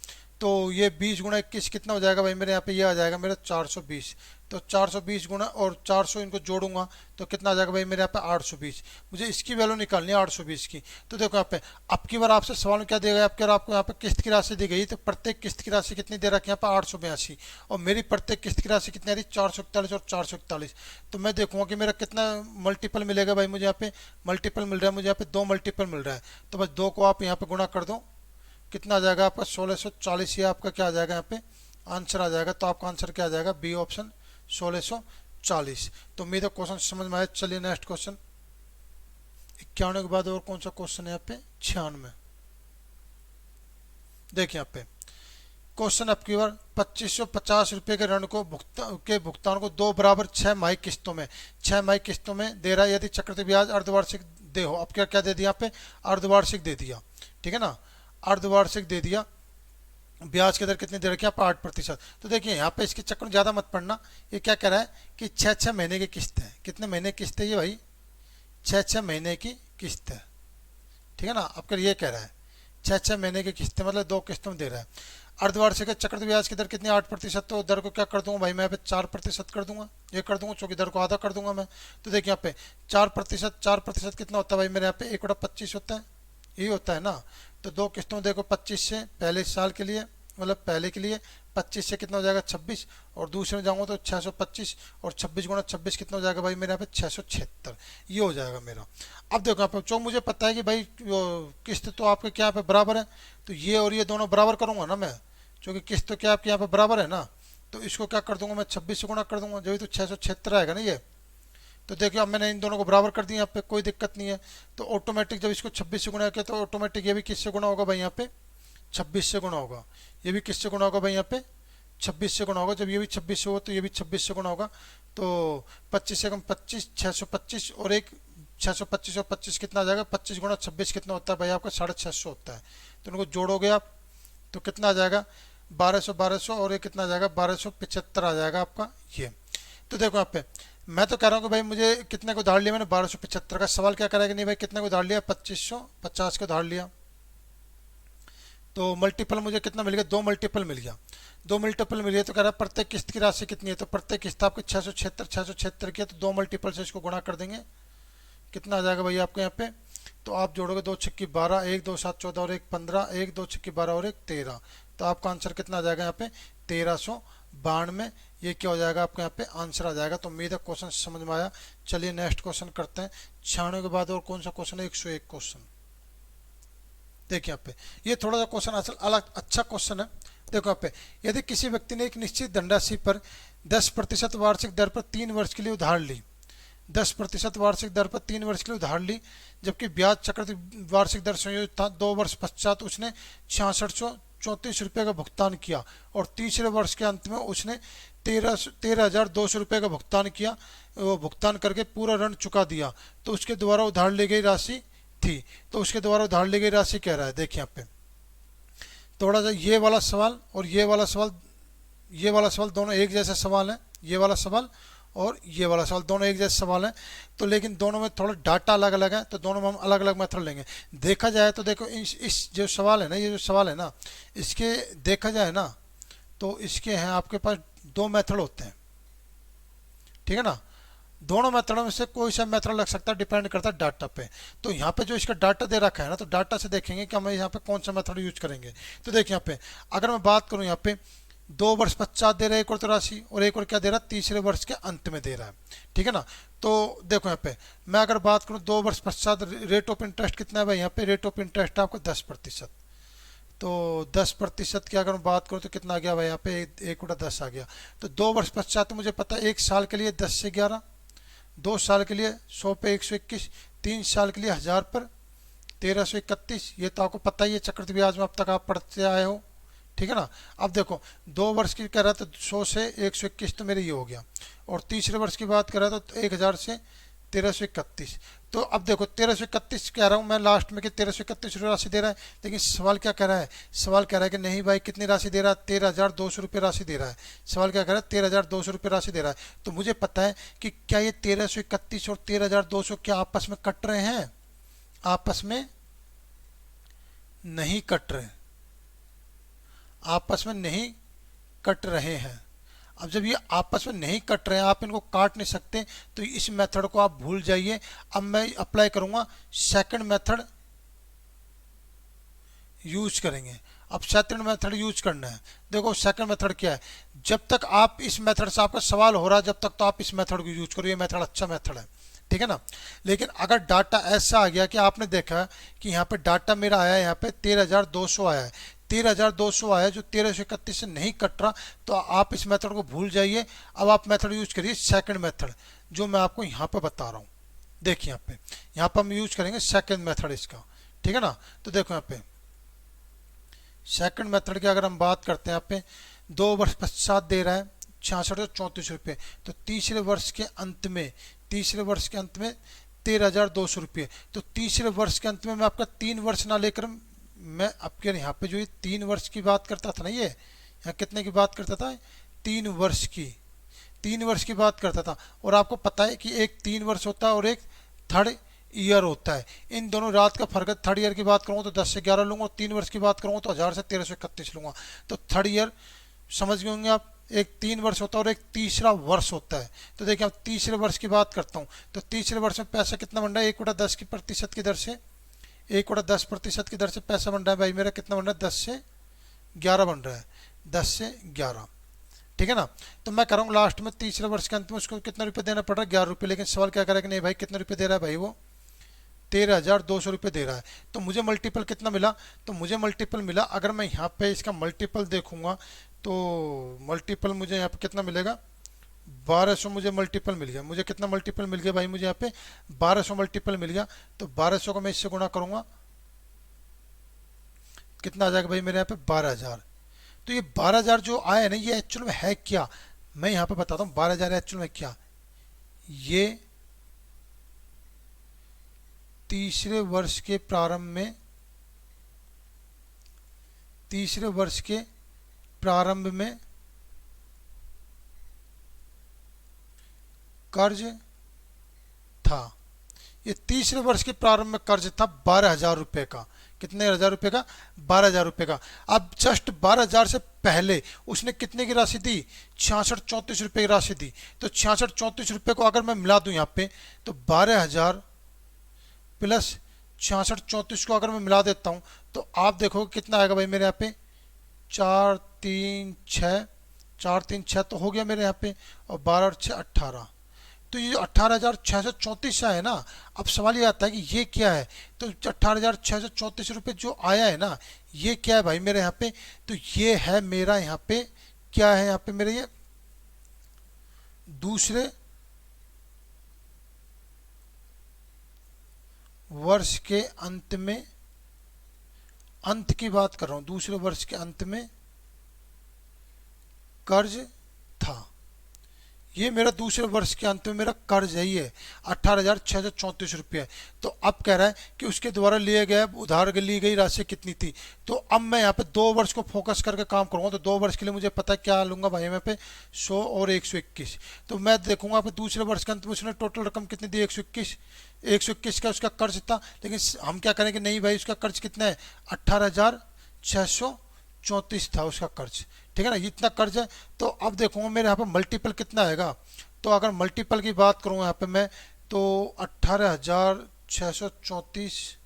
तो ये 20 गुणा 21 कितना हो जाएगा भाई मेरे यहाँ पे, ये आ जाएगा मेरा 420। तो 420 गुणा और 400 इनको जोड़ूंगा तो कितना आ जाएगा भाई मेरे यहाँ पे 820। मुझे इसकी वैल्यू निकालनी है 820 की। तो देखो यहाँ पे अब की बार आपसे सवाल में क्या दिया गया, आपको यहाँ पे किस्त की राशि दी गई, तो प्रत्येक किस्त की राशि कितनी दे रखी है यहाँ पे 882, और मेरी प्रत्येक किस्त की राशि कितनी आ रही 441 और 441। तो मैं देखूंगा कि मेरा कितना मल्टीपल मिलेगा भाई, मुझे यहाँ पे मल्टीपल मिल रहा है, मुझे यहाँ पे 2 मल्टीपल मिल रहा है। तो बस 2 को आप यहाँ पे गुणा कर दो, कितना आ जाएगा आपका 1640, ये आपका क्या आ जाएगा यहाँ पे आंसर आ जाएगा। तो आपका आंसर क्या आ जाएगा बी ऑप्शन 1640। तो उम्मीद है क्वेश्चन समझ में आया। चलिए नेक्स्ट क्वेश्चन 51 के बाद और कौन सा क्वेश्चन है यहाँ पे 96। देखिए यहाँ पे क्वेश्चन आपकी बार 2550 रुपये के ऋण को भुगतान को 2 बराबर 6 माही किस्तों में 6 माही किस्तों में दे रहा है, यदि चक्रवृद्धि ब्याज अर्धवार्षिक दे हो। अब क्या क्या दे दिया यहाँ पे अर्धवार्षिक दे दिया, ठीक है ना, अर्धवार्षिक दे दिया। ब्याज की दर कितनी दे रखी है 8%। तो देखिए यहाँ पे इसके चक्कर में ज़्यादा मत पड़ना, ये क्या कह रहा है कि 6 महीने की किस्त है। कितने महीने की किस्त है ये भाई 6 महीने की किस्त है, ठीक है ना। अब कर ये कह रहा है 6 महीने की किस्त है, मतलब 2 किस्तों में दे रहा है। अर्धवार्षिक चक्रवृद्धि ब्याज की दर कितनी 8%। तो दर को क्या कर दूंगा भाई मैं यहाँ पे 4% कर दूंगा, ये कर दूंगा चूंकि दर को आधा कर दूंगा मैं। तो देखिए यहाँ पे 4% कितना होता है भाई मेरे यहाँ पे 1/25 होता है, यही होता है ना। तो 2 किस्तों देखो 25 से पहले साल के लिए, मतलब पहले के लिए 25 से कितना हो जाएगा 26, और दूसरे में जाऊंगा तो 625, और 26 गुणा 26 कितना हो जाएगा भाई मेरे यहाँ पे 676, ये हो जाएगा मेरा। अब देखो यहाँ पे जो मुझे पता है कि भाई किस्त तो आपके क्या यहाँ पे बराबर है, तो ये और ये दोनों बराबर करूंगा ना मैं, क्योंकि किस्त तो क्या आपके यहाँ पे बराबर है ना। तो इसको क्या कर दूंगा मैं 26 से गुणा कर दूंगा, जब तो 676 आएगा ना ये। तो देखिए अब मैंने इन दोनों को बराबर कर दिया, यहाँ पे कोई दिक्कत नहीं है। तो ऑटोमेटिक जब इसको 26 से गुणा किया तो ऑटोमेटिक ये भी किससे गुणा होगा भाई यहाँ पे 26 से गुणा होगा, ये भी किससे गुणा होगा भाई यहाँ पे 26 से गुणा होगा। जब ये भी 26 से होगा तो ये भी 26 से गुणा होगा। तो 25 से कम 25 625, और एक 625 और 25 कितना आ जाएगा 25 गुणा 26 कितना होता है भाई आपका 650 होता है। तो उनको जोड़ोगे आप तो कितना आ जाएगा 1200 और ये कितना आ जाएगा 1275 आ जाएगा आपका ये। तो देखो यहाँ पे मैं तो कह रहा हूँ कि भाई मुझे कितने को उधार लिया मैंने 1275 का। सवाल क्या करेगा नहीं भाई कितने को उधार लिया 2550 को उधार लिया। तो मल्टीपल मुझे कितना मिल गया 2 मल्टीपल मिल गया, 2 मल्टीपल मिल गया। तो कह रहा है प्रत्येक किस्त की राशि कितनी है, तो प्रत्येक किस्त आपकी 676 की है। तो 2 मल्टीपल से इसको गुणा कर देंगे, कितना आ जाएगा भाई आपको यहाँ पे। तो आप जोड़ोगे 2 छक्की 12, 1 2 7 14 और 1 15, 1 2 छक्की 12 और 1 13। तो आपका आंसर कितना आ जाएगा यहाँ पे 1392। ये क्या हो जाएगा आपके यहाँ पे आंसर आ जाएगा। तो उम्मीद है क्वेश्चन समझ में आया। चलिए नेक्स्ट क्वेश्चन करते हैं। 96 के बाद और कौन सा क्वेश्चन है 101 क्वेश्चन। देखिए यहाँ पे ये थोड़ा सा क्वेश्चन असल अलग अच्छा क्वेश्चन है। देखो यहाँ पे यदि किसी व्यक्ति ने एक निश्चित धनराशि पर 10% वार्षिक दर पर 3 वर्ष के लिए उधार ली, 10% वार्षिक दर पर 3 वर्ष के लिए उधार ली, जबकि ब्याज चक्रवृद्धि वार्षिक दर संयोजित था। 2 वर्ष पश्चात उसने 6634 रुपये का भुगतान किया और तीसरे वर्ष के अंत में उसने 13,200 रुपये का भुगतान किया। वो भुगतान करके पूरा ऋण चुका दिया। तो उसके द्वारा उधार ली गई राशि थी। तो उसके द्वारा उधार ली गई राशि कह रहा है। देखिए यहाँ पे थोड़ा सा ये वाला सवाल और ये वाला सवाल दोनों एक जैसे सवाल है। ये वाला सवाल और ये वाला सवाल दोनों एक जैसे सवाल हैं। तो लेकिन दोनों में थोड़ा डाटा अलग अलग है, तो दोनों में हम अलग अलग मेथड लेंगे। देखा जाए तो देखो इस जो सवाल है ना, ये जो सवाल है ना, इसके देखा जाए ना तो इसके हैं आपके पास 2 मेथड होते हैं, ठीक है ना। दोनों मेथडों में से कोई सा मेथड लग सकता है, डिपेंड करता है डाटा पे। तो यहाँ पे जो इसका डाटा दे रखा है ना, तो डाटा से देखेंगे कि हम यहाँ पे कौन सा मेथड यूज करेंगे। तो देखिए यहाँ पे अगर मैं बात करूँ यहाँ पे 2 वर्ष पश्चात दे रहा है एक और राशि, और एक और क्या दे रहा है, तीसरे वर्ष के अंत में दे रहा है। ठीक है ना। तो देखो यहाँ पे मैं अगर बात करूँ 2 वर्ष पश्चात रेट ऑफ इंटरेस्ट कितना है भाई, यहाँ पे रेट ऑफ इंटरेस्ट है आपको 10%। तो 10% की अगर मैं बात करूँ तो कितना आ गया भाई, यहाँ पे 1/10 आ गया। तो 2 वर्ष पश्चात तो मुझे पता है 1 साल के लिए 10 से 11, 2 साल के लिए 100 पे 121, 3 साल के लिए 1000 पर 1331। ये तो आपको पता ही है, चक्रवृद्धि ब्याज में अब तक आप पढ़ते आए हो। ठीक है ना। अब देखो 2 वर्ष की कह रहा था 100 से 121, तो मेरे ये हो गया। और तीसरे वर्ष की बात कर रहा था 1000 से 1331। तो अब देखो 1331 कह रहा हूँ मैं लास्ट में कि 1331 राशि दे रहा है, लेकिन सवाल क्या कह रहा है, सवाल कह रहा है कि नहीं भाई कितनी राशि दे रहा है, 13,200 रुपये राशि दे रहा है। सवाल क्या कह रहा है, 13,200 रुपये राशि दे रहा है। तो मुझे पता है कि क्या ये 1331 और 13,200 क्या आपस में कट रहे हैं, आपस में नहीं कट रहे, आपस में नहीं कट रहे हैं। अब जब ये आपस में नहीं कट रहे हैं, आप इनको काट नहीं सकते, तो इस मेथड को आप भूल जाइए। अब मैं अप्लाई करूंगा सेकंड मेथड यूज करेंगे। अब सेकंड मेथड यूज करना है। देखो सेकंड मेथड क्या है, जब तक आप इस मेथड से आपका सवाल हो रहा है जब तक तो आप इस मेथड को यूज करो, ये मेथड अच्छा मेथड है। ठीक है ना। लेकिन अगर डाटा ऐसा आ गया कि आपने देखा कि यहाँ पे डाटा मेरा आया है, यहाँ पे 13,200 आया है, 13,200 आया जो 1331 से नहीं कट रहा, तो आप इस मेथड को भूल जाइए। अब आप मेथड यूज करिए सेकंड मेथड, जो मैं आपको यहाँ पे बता रहा हूँ। देखिए यहाँ पे हम यूज करेंगे सेकंड मेथड इसका। ठीक है ना। तो देखो यहाँ पे सेकंड मेथड की अगर हम बात करते हैं, यहाँ पे 2 वर्ष पश्चात दे रहा है 6634 रुपये। तो तीसरे वर्ष के अंत में, तीसरे वर्ष के अंत में 13,200 रुपये। तो तीसरे वर्ष के अंत में मैं आपका 3 वर्ष ना लेकर, मैं आपके यहाँ पे जो ये 3 वर्ष की बात करता था ना, ये यहाँ कितने की बात करता था, 3 वर्ष की, 3 वर्ष की बात करता था। और आपको पता है कि एक 3 वर्ष होता है और एक थर्ड ईयर होता है। इन दोनों रात का फर्क है। थर्ड ईयर की बात करूँ तो 10 से 11 लूंगा, और 3 वर्ष की बात करूँ तो 1000 से 1331 लूंगा। तो थर्ड ईयर समझ गए होंगे आप, एक 3 वर्ष होता है और एक तीसरा वर्ष होता है। तो देखिए अब तीसरे वर्ष की बात करता हूँ, तो तीसरे वर्ष में पैसा कितना बन रहा है, 1/10 की प्रतिशत की दर से, 1/10% की दर से पैसा बन रहा है भाई मेरा, कितना बन रहा है, 10 से 11 बन रहा है, 10 से 11। ठीक है ना। तो मैं करूँगा लास्ट में तीसरे वर्ष के अंत में उसको कितना रुपये देना पड़ रहा है, 11 रुपये। लेकिन सवाल क्या करेगा कि नहीं भाई कितने रुपये दे रहा है भाई, वो 13,200 रुपये दे रहा है। तो मुझे मल्टीपल कितना मिला, तो मुझे मल्टीपल मिला, अगर मैं यहाँ पे इसका मल्टीपल देखूंगा तो मल्टीपल मुझे यहाँ पे कितना मिलेगा, 1200 मुझे मल्टीपल मिल गया। मुझे कितना मल्टीपल मिल गया भाई, मुझे यहाँ पे 1200 मल्टीपल मिल गया। तो 1200 को मैं इससे गुणा करूंगा, कितना आ जाएगा भाई मेरे यहाँ पे, 12,000। तो ये 12,000 जो आया है ना, ये एक्चुअल में है क्या, मैं यहाँ पे बताता हूँ 12,000 एक्चुअल में क्या। ये तीसरे वर्ष के प्रारंभ में, तीसरे वर्ष के प्रारंभ में कर्ज था। ये तीसरे वर्ष के प्रारंभ में कर्ज था 12,000 रुपए का। कितने हजार रुपए का, 12,000 रुपए का। अब जस्ट 12,000 से पहले उसने कितने की राशि दी, 6634 रुपए की राशि दी। तो 6634 रुपए को अगर मैं मिला दूं यहाँ पे, तो 12,000 प्लस 6634 को अगर मैं मिला देता हूं, तो आप देखो कितना आएगा भाई मेरे यहाँ पे, 436, 436 तो हो गया मेरे यहाँ पे, और 12 और 6 18। तो ये जो 18,634 है ना, अब सवाल ये आता है कि ये क्या है। तो 18,634 रुपये जो आया है ना, ये क्या है भाई मेरे यहाँ पे, तो ये है मेरा यहाँ पे, क्या है यहाँ पे मेरे, ये दूसरे वर्ष के अंत में, अंत की बात कर रहा हूं, दूसरे वर्ष के अंत में कर्ज था। ये मेरा दूसरे वर्ष के अंत में मेरा कर्ज है, ये 18,634 रुपये। तो अब कह रहा है कि उसके द्वारा लिए गए उधार ली गई राशि कितनी थी। तो अब मैं यहाँ पे 2 वर्ष को फोकस करके काम करूँगा। तो 2 वर्ष के लिए मुझे पता है क्या लूंगा भाई, मैं पे 100 और 121। तो मैं देखूंगा पे दूसरे वर्ष के अंत में उसने टोटल रकम कितनी दी, 121, 121 का उसका कर्ज था। लेकिन हम क्या करेंगे, नहीं भाई उसका कर्ज कितना है, 18,634 था उसका कर्ज। ठीक है ना, इतना कर्ज है। तो अब देखूंगा मेरे यहाँ पे मल्टीपल कितना आएगा। तो अगर मल्टीपल की बात करूँ यहाँ पे मैं, तो 18,634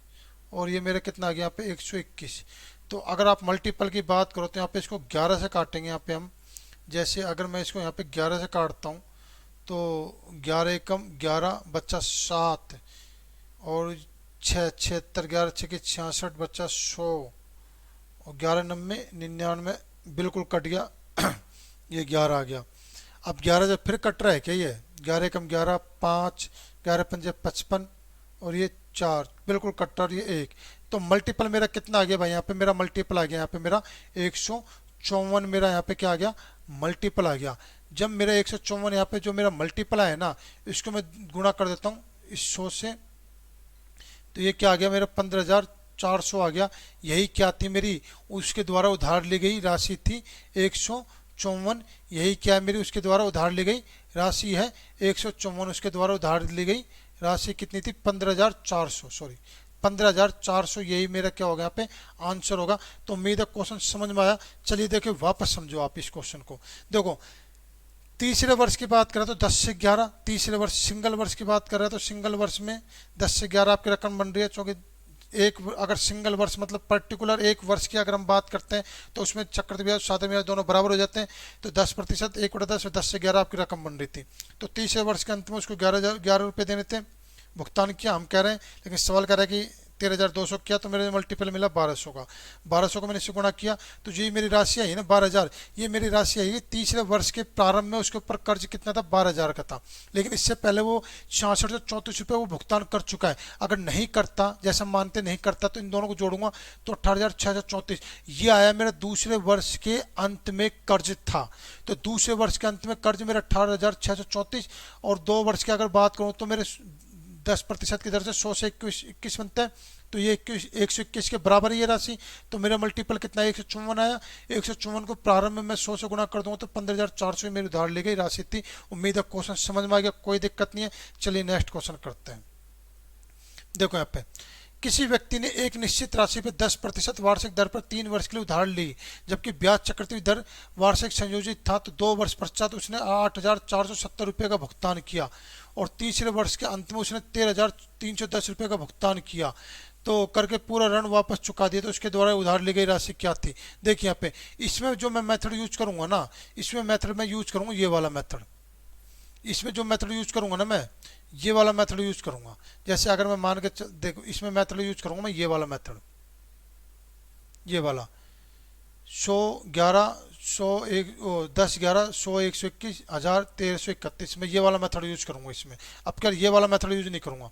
और ये मेरा कितना आ गया यहाँ पे 121। तो अगर आप मल्टीपल की बात करो तो यहाँ पे इसको 11 से काटेंगे यहाँ पे हम। जैसे अगर मैं इसको यहाँ पे 11 से काटता हूँ तो 11 एकम 11 बच्चा 7 और 6 76 11 6 की 66 बच्चा 100 और 11 90 99 बिल्कुल कट गया। ये 11 आ गया। अब 11 जब फिर कट रहा है क्या, ये 11 कम 11 5 11 पंजे 55 और ये 4 बिल्कुल कट रहा और ये 1। तो मल्टीपल मेरा कितना आ गया भाई, यहाँ पे मेरा मल्टीपल आ गया, यहाँ पे मेरा 154 मेरा यहाँ पे क्या आ गया, मल्टीपल आ गया। जब मेरा 154 यहाँ पे जो मेरा मल्टीपल है ना, इसको मैं गुणा कर देता हूँ इस 100 से, तो ये क्या आ गया मेरा 15,400 आ गया। यही क्या थी मेरी उसके द्वारा उधार ली गई राशि थी 154। यही क्या है मेरी उसके द्वारा उधार ली गई राशि है 154। उसके द्वारा उधार ली गई राशि कितनी थी 15,400, सॉरी 15,400। यही मेरा क्या होगा यहाँ पे आंसर होगा। तो उम्मीद है क्वेश्चन समझ में आया। चलिए देखिए वापस समझो आप इस क्वेश्चन को। देखो तीसरे वर्ष की बात करें तो 10 से 11, तीसरे वर्ष सिंगल वर्ष की बात कर रहे हैं तो सिंगल वर्ष में 10 से 11 आपकी रकम बन रही है, क्योंकि एक अगर सिंगल वर्ष मतलब पर्टिकुलर एक वर्ष की अगर हम बात करते हैं तो उसमें चक्रवृद्धि ब्याज साधारण ब्याज दोनों बराबर हो जाते हैं। तो 10% 1/10 10 से 11 आपकी रकम बन रही थी। तो तीसरे वर्ष के अंत में उसको 11 रुपये देने थे, भुगतान किया हम कह रहे हैं, लेकिन सवाल कह रहा है कि 13,200 किया तो मेरे मल्टीपल मिला 1200 का। 1200 को मैंने इससे गुणा किया तो ये मेरी राशि आई ना 12,000। ये मेरी राशि आई तीसरे वर्ष के प्रारंभ में, उसके ऊपर कर्ज कितना था 12,000 का था, लेकिन इससे पहले वो 6634 रुपये वो भुगतान कर चुका है। अगर नहीं करता, जैसा मानते नहीं करता, तो इन दोनों को जोड़ूंगा तो 18,634 ये आया मेरा दूसरे वर्ष के अंत में कर्ज था। तो दूसरे वर्ष के अंत में कर्ज मेरा 18,634 और 2 वर्ष की अगर बात करूँ तो मेरे 10% की दर से 100 से 21 बनता है। तो ये 121 के बराबर ये राशि। तो मेरा मल्टीपल कितना 154 आया। 154 को प्रारंभ में मैं 100 से गुणा कर दूंगा तो 15,400 मेरी उधार ली गई राशि थी। उम्मीद है क्वेश्चन समझ में आ गया, कोई दिक्कत नहीं है। चलिए नेक्स्ट क्वेश्चन करते हैं। देखो यहाँ पे किसी व्यक्ति ने एक निश्चित राशि पर 10% वार्षिक दर पर 3 वर्ष के लिए उधार ली, जबकि ब्याज चक्रवृद्धि दर वार्षिक संयोजित था। तो 2 वर्ष पश्चात उसने 8,470 रुपये का भुगतान किया और तीसरे वर्ष के अंत में उसने 13,310 रुपये का भुगतान किया, तो करके पूरा ऋण वापस चुका दिया। तो उसके द्वारा उधार ली गई राशि क्या थी। देखिए यहाँ पे इसमें जो मैं मेथड यूज करूंगा ना, इसमें मेथड मैं यूज करूंगा ये वाला मेथड। इसमें जो मेथड यूज करूंगा ना मैं ये वाला मेथड यूज करूंगा। जैसे अगर मैं मान के देखो इसमें मेथड यूज करूंगा मैं ये वाला मेथड, ये वाला 100 11 100 10 11 100 121 1000 1331 में ये वाला मेथड यूज करूंगा इसमें। अब क्या ये वाला मेथड यूज नहीं करूंगा,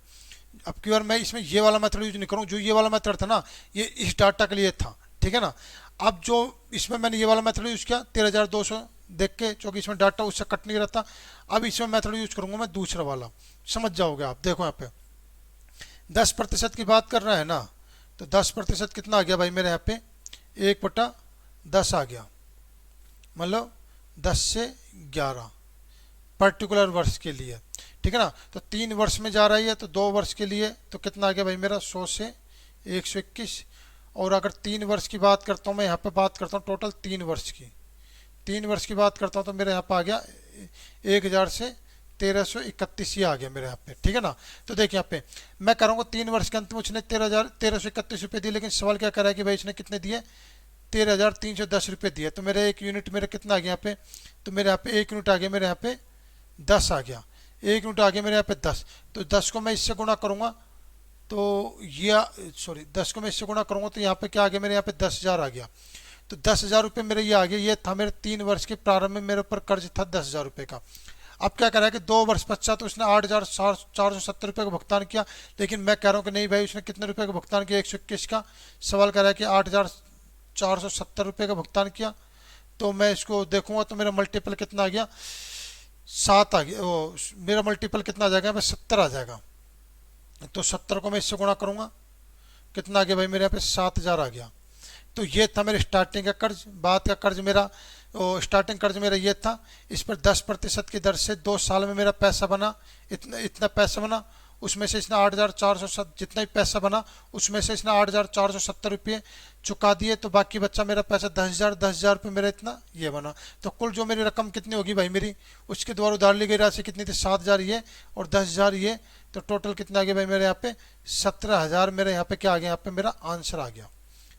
अब की बार मैं इसमें ये वाला मेथड यूज नहीं करूंगा। जो ये वाला मेथड था ना ये इस डाटा के लिए था, ठीक है ना। अब जो इसमें मैंने ये वाला मेथड यूज किया 13,200 देख के, क्योंकि इसमें डाटा उससे कट नहीं रहता। अब इसमें मेथड यूज करूंगा मैं दूसरा वाला, समझ जाओगे आप। देखो यहाँ पे 10% की बात कर रहा है ना, तो 10% कितना आ गया भाई मेरे यहाँ पे 1/10 आ गया, मतलब 10 से 11 पर्टिकुलर वर्ष के लिए, ठीक है ना। तो 3 वर्ष में जा रही है तो 2 वर्ष के लिए तो कितना आ गया भाई मेरा 100 से 121। और अगर 3 वर्ष की बात करता हूँ मैं, यहाँ पे बात करता हूँ टोटल 3 वर्ष की, 3 वर्ष की बात करता हूँ तो मेरे यहाँ पे आ गया 1,000 से 1,331 ये आ गया मेरे यहाँ पे, ठीक है ना। तो देखिए यहाँ पे मैं करूँगा 3 वर्ष के अंत में उसने 13,131 रुपये दिए, लेकिन सवाल क्या कर रहा है कि भाई इसने कितने दिए 13,310 रुपये दिए। तो मेरे 1 यूनिट मेरे कितना आ गया यहाँ पे, तो मेरे यहाँ पे 1 यूनिट आ गया मेरे यहाँ पे 10 आ गया, 1 यूनिट आ गया मेरे यहाँ पे 10। तो 10 को मैं इससे गुणा करूँगा तो ये सॉरी 10 को मैं इससे गुणा करूँगा तो यहाँ पे क्या आ गया मेरे यहाँ पे 10,000 आ गया। तो 10,000 रुपये मेरे ये आ गया। ये था मेरे 3 वर्ष के प्रारंभ में मेरे ऊपर कर्ज था 10,000 रुपये का। अब क्या करा है कि 2 वर्ष पश्चात तो उसने 8,470 रुपये का भुगतान किया, लेकिन मैं कह रहा हूँ कि नहीं भाई उसने कितने रुपये का भुगतान किया 121 का। सवाल कर रहा है कि 8,470 रुपये का भुगतान किया। तो मैं इसको देखूंगा तो मेरा मल्टीपल कितना आ गया 7 आ गया। मेरा मल्टीपल कितना आ जाएगा 70 आ जाएगा। तो 70 को मैं इससे गुणा करूंगा कितना आ गया भाई मेरे यहाँ पे 7,000 आ गया। तो ये था मेरे स्टार्टिंग का कर्ज। बाद का कर्ज मेरा स्टार्टिंग कर्ज मेरा ये था। इस पर 10% की दर से 2 साल में मेरा पैसा बना, इतना पैसा बना। उसमें से इसने 8,470 जितना ही पैसा बना उसमें से इसने 8,470 रुपये चुका दिए। तो बाकी बच्चा मेरा पैसा 10,000 रुपये मेरा इतना ये बना। तो कुल जो मेरी रकम कितनी होगी भाई मेरी उसके द्वारा उधार ली गई राशि कितनी थी 7,000 ये और 10,000 ये। तो टोटल कितना आ गया भाई मेरे यहाँ पे 17,000 मेरे यहाँ पे क्या आ गया, यहाँ पे मेरा आंसर आ गया।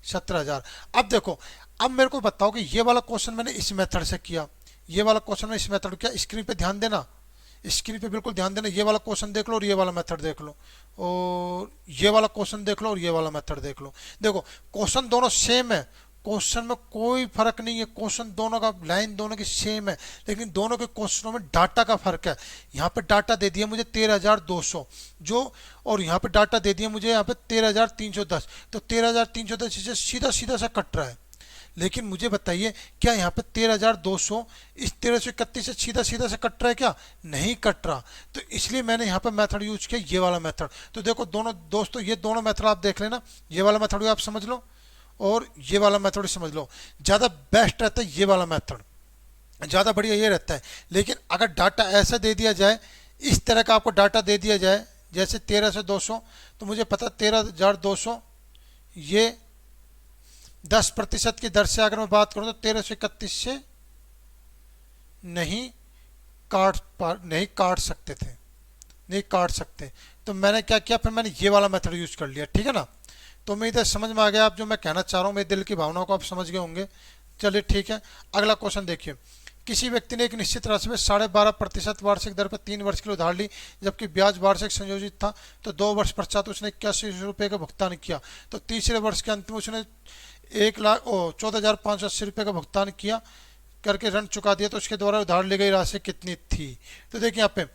17,000। अब देखो, अब मेरे को बताओ कि ये वाला क्वेश्चन मैंने इस मेथड से किया, ये वाला क्वेश्चन मैंने इस मेथड किया। स्क्रीन पे ध्यान देना, स्क्रीन पे बिल्कुल ध्यान देना। ये वाला क्वेश्चन देख लो और ये वाला मेथड देख लो, और ये वाला क्वेश्चन देख लो और ये वाला मेथड देख लो। देखो क्वेश्चन दोनों सेम है, क्वेश्चन में कोई फर्क नहीं है, क्वेश्चन दोनों का लाइन दोनों की सेम है, लेकिन दोनों के क्वेश्चनों में डाटा का फर्क है। यहाँ पे डाटा दे दिया मुझे 13,200 जो, और यहाँ पे डाटा दे दिया मुझे यहाँ पे 13,310, तो 13,310 से सीधा सीधा सा कट रहा है। लेकिन मुझे बताइए, क्या यहाँ पे 13,200 इस 1331 से सीधा सीधा से कट रहा है? क्या नहीं कट रहा। तो इसलिए मैंने यहाँ पे मेथड यूज किया, ये वाला मेथड। तो देखो दोनों दोस्तों, ये दोनों मेथड आप देख लेना, ये वाला मेथड भी आप समझ लो और ये वाला मेथड समझ लो। ज़्यादा बेस्ट रहता है ये वाला मेथड, ज़्यादा बढ़िया ये रहता है। लेकिन अगर डाटा ऐसा दे दिया जाए, इस तरह का आपको डाटा दे दिया जाए जैसे 13 से 200, तो मुझे पता 13,200 ये 10% की दर से अगर मैं बात करूं तो 1331 से नहीं नहीं काट सकते थे, नहीं काट सकते। तो मैंने क्या किया, फिर मैंने ये वाला मेथड यूज कर लिया, ठीक है ना। तो मैं इधर समझ में आ गया आप जो मैं कहना चाह रहा हूँ, मेरे दिल की भावनाओं को आप समझ गए होंगे। चलिए ठीक है, अगला क्वेश्चन देखिए। किसी व्यक्ति ने एक निश्चित राशि में 12.5% वार्षिक दर पर 3 वर्ष के लिए उधार ली, जबकि ब्याज वार्षिक संयोजित था, तो 2 वर्ष पश्चात उसने 81 रुपये का भुगतान किया। तो तीसरे वर्ष के अंत में उसने 14,580 रुपये का भुगतान किया करके ऋण चुका दिया, तो उसके द्वारा उधार ली गई राशि कितनी थी? तो देखिए यहाँ पे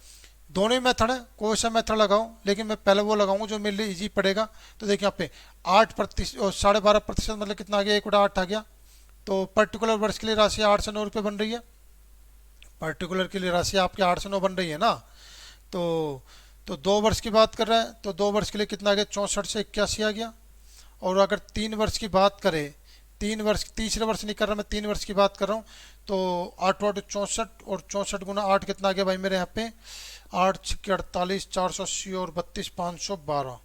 दोनों ही मेथड है, कोई सा मेथड लगाओ, लेकिन मैं पहले वो लगाऊंगा जो मेरे लिए इजी पड़ेगा। तो देखिए यहाँ पे 8% और 12.5% मतलब कितना आ गया, 1/8 आ गया। तो पर्टिकुलर वर्ष के लिए राशि 8 से 9 रुपये बन रही है, पर्टिकुलर के लिए राशि आपकी 8 से 9 बन रही है ना। तो 2 वर्ष की बात कर रहा है, तो 2 वर्ष के लिए कितना आ गया, 64 से 81 आ गया। और अगर 3 वर्ष की बात करें, 3 वर्ष, तीसरे वर्ष नहीं कर रहा मैं, 3 वर्ष की बात कर रहा हूँ, तो 8 64 और 64 गुना 8 कितना आ गया भाई मेरे यहाँ पे, 8 छक्के 48, 480 और 32 512,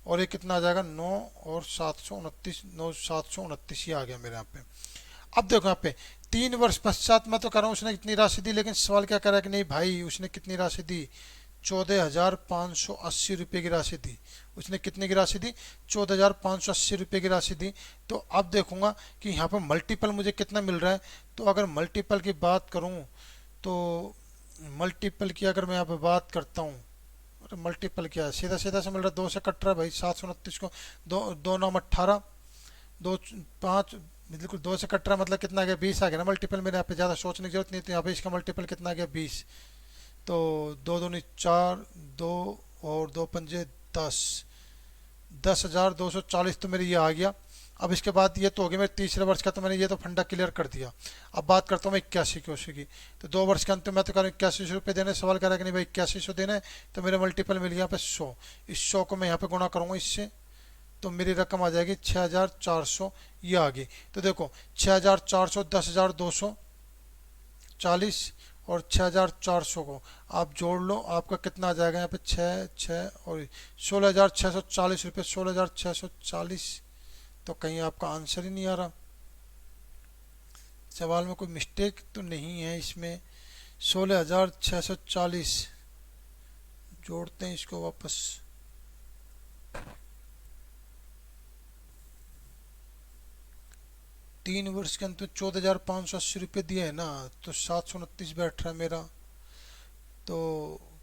और ये कितना आ जाएगा 9 और 729, 9 729 ही आ गया मेरे यहाँ पे। अब देखो यहाँ पे 3 वर्ष पश्चात मैं तो कर रहा हूँ उसने कितनी राशि दी, लेकिन सवाल क्या कर रहा है कि नहीं भाई उसने कितनी राशि दी, 14,580 रुपये की राशि दी। उसने कितने की राशि दी, 14,580 रुपये की राशि दी। तो अब देखूंगा कि यहाँ पर मल्टीपल मुझे कितना मिल रहा है। तो अगर मल्टीपल की बात करूँ, तो मल्टीपल की अगर मैं यहाँ पे बात करता हूँ, अरे मल्टीपल क्या है, सीधा सीधा से मिल रहा है, 2 से कट रहा है भाई, 729 को 2 2 9 18, 2 5 बिल्कुल 2 से कट रहा है, मतलब कितना आ गया, 20 आ गया ना मल्टीपल। मेरे यहाँ पे ज़्यादा सोचने की जरूरत नहीं थी, यहाँ पे इसका मल्टीपल कितना आ गया, 20। तो 2 दूनी 4, 2 और 2 पंजे 10, 10,240 तो मेरी ये आ गया। अब इसके बाद ये तो हो गया मेरे तीसरे वर्ष का, तो मैंने ये तो फंडा क्लियर कर दिया। अब बात करता हूँ मैं 81 की। तो 2 वर्ष के अंत में मैं तो कह रहा हूँ 81 रुपये देने, सवाल कह रहा है कि नहीं भाई 81 देना है, तो मेरे मल्टीपल मिल गया यहाँ पे 100। इस 100 को मैं यहाँ पे गुणा करूँगा इससे, तो मेरी रकम आ जाएगी 6,400, ये आ गई। तो देखो 6,400, 10,240 और 6,400 को आप जोड़ लो, आपका कितना आ जाएगा यहाँ पे, 6 और 16,640 रुपये, 16,640। तो कहीं आपका आंसर ही नहीं आ रहा, सवाल में कोई मिस्टेक तो नहीं है इसमें। 16,640 जोड़ते हैं इसको वापस, तीन वर्ष के अंत में 14,580 रुपये दिए है ना, तो 729 बैठ रहा है मेरा। तो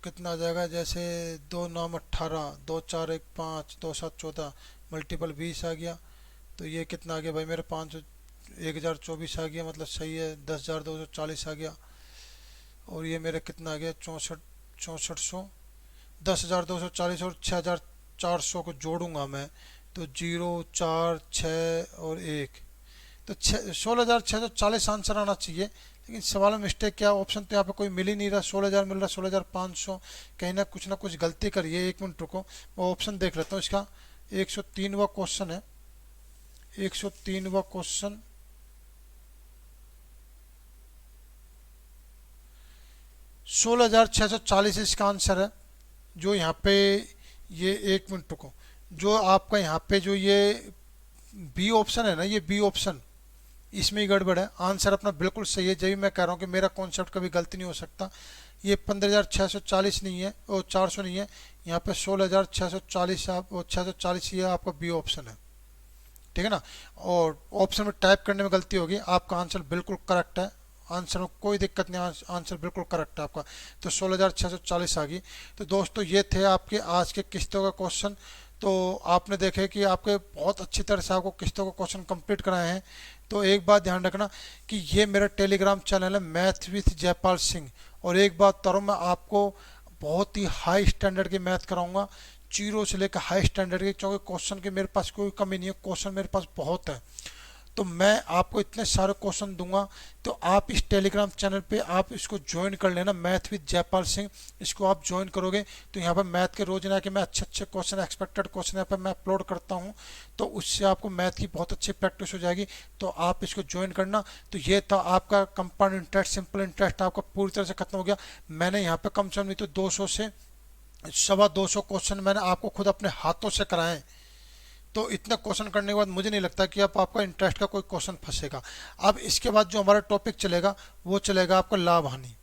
कितना आ जाएगा, जैसे 2 9 18, 2 4 1 5, 2 7 14, मल्टीपल 20 आ गया। तो ये कितना आ गया भाई मेरे 1,024 आ गया, मतलब सही है, 10,240 आ गया। और ये मेरा कितना आ गया, 6400, 10,240 और 6,400 को जोड़ूंगा मैं, तो 0 4 6 और 1, तो 16,640 आंसर आना चाहिए। लेकिन सवाल में मिस्टेक क्या, ऑप्शन तो यहाँ पे कोई मिल ही नहीं रहा, 16,000 मिल रहा, 16,500, कहीं ना कुछ गलती करिए। 1 मिनट रुको, मैं ऑप्शन देख लेता हूँ इसका। 103वां क्वेश्चन है, 103वां क्वेश्चन, 16,640 इसका आंसर है। जो यहाँ पे ये 1 मिनट रुको, जो आपका यहाँ पे जो ये बी ऑप्शन है ना, ये बी ऑप्शन, इसमें ही गड़बड़ है। आंसर अपना बिल्कुल सही है, जब भी मैं कह रहा हूँ कि मेरा कॉन्सेप्ट कभी गलती नहीं हो सकता। ये 15,640 नहीं है और 400 नहीं है, यहाँ पे 16,640 और 640 ये आपका बी ऑप्शन है, ठीक है ना। और ऑप्शन में टाइप करने में गलती होगी, आपका आंसर बिल्कुल करेक्ट है, आंसर में कोई दिक्कत नहीं, आंसर बिल्कुल करेक्ट है आपका। तो 16,640 आ गई। तो दोस्तों ये थे आपके आज के किस्तों का क्वेश्चन। तो आपने देखे कि आपके बहुत अच्छी तरह से आपको किस्तों का क्वेश्चन कंप्लीट कराए हैं। तो एक बात ध्यान रखना कि ये मेरा टेलीग्राम चैनल है मैथ विथ जयपाल सिंह। और एक बात तो मैं आपको बहुत ही हाई स्टैंडर्ड की मैथ कराऊंगा, जीरो से लेकर हाई स्टैंडर्ड की, क्योंकि क्वेश्चन की मेरे पास कोई कमी नहीं है, क्वेश्चन मेरे पास बहुत है। तो मैं आपको इतने सारे क्वेश्चन दूंगा। तो आप इस टेलीग्राम चैनल पे आप इसको ज्वाइन कर लेना, मैथ विद जयपाल सिंह। इसको आप ज्वाइन करोगे तो यहाँ पर मैथ के रोज ना कि मैं अच्छे अच्छे क्वेश्चन, एक्सपेक्टेड क्वेश्चन यहाँ पर मैं अपलोड करता हूँ। तो उससे आपको मैथ की बहुत अच्छी प्रैक्टिस हो जाएगी। तो आप इसको ज्वाइन करना। तो ये था आपका कंपाउंड इंटरेस्ट, सिंपल इंटरेस्ट आपका पूरी तरह से खत्म हो गया। मैंने यहाँ पे कम से कम नहीं तो 200 से 250 क्वेश्चन मैंने आपको खुद अपने हाथों से कराए। तो इतना क्वेश्चन करने के बाद मुझे नहीं लगता कि अब आपका इंटरेस्ट का कोई क्वेश्चन फंसेगा। अब इसके बाद जो हमारा टॉपिक चलेगा वो चलेगा आपका लाभ हानि।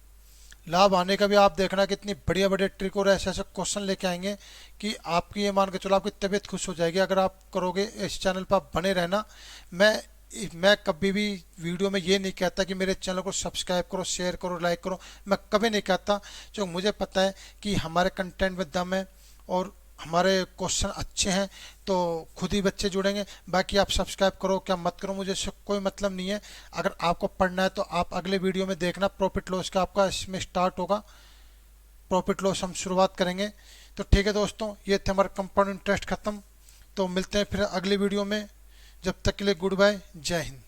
लाभ हानि का भी आप देखना कि इतनी बढ़िया बढ़िया ट्रिक और ऐसे ऐसे क्वेश्चन लेके आएंगे कि आपकी ये मान के चलो आपकी तबीयत खुश हो जाएगी अगर आप करोगे। इस चैनल पर आप बने रहना। मैं कभी भी वीडियो में ये नहीं कहता कि मेरे चैनल को सब्सक्राइब करो, शेयर करो, लाइक करो, मैं कभी नहीं कहता। क्योंकि मुझे पता है कि हमारे कंटेंट में दम है और हमारे क्वेश्चन अच्छे हैं, तो खुद ही बच्चे जुड़ेंगे। बाकी आप सब्सक्राइब करो क्या मत करो मुझे इससे कोई मतलब नहीं है। अगर आपको पढ़ना है तो आप अगले वीडियो में देखना, प्रॉफिट लॉस का आपका इसमें स्टार्ट होगा, प्रॉफिट लॉस हम शुरुआत करेंगे। तो ठीक है दोस्तों, ये थे हमारा कंपाउंड इंटरेस्ट खत्म। तो मिलते हैं फिर अगली वीडियो में, जब तक के लिए गुड बाय, जय हिंद।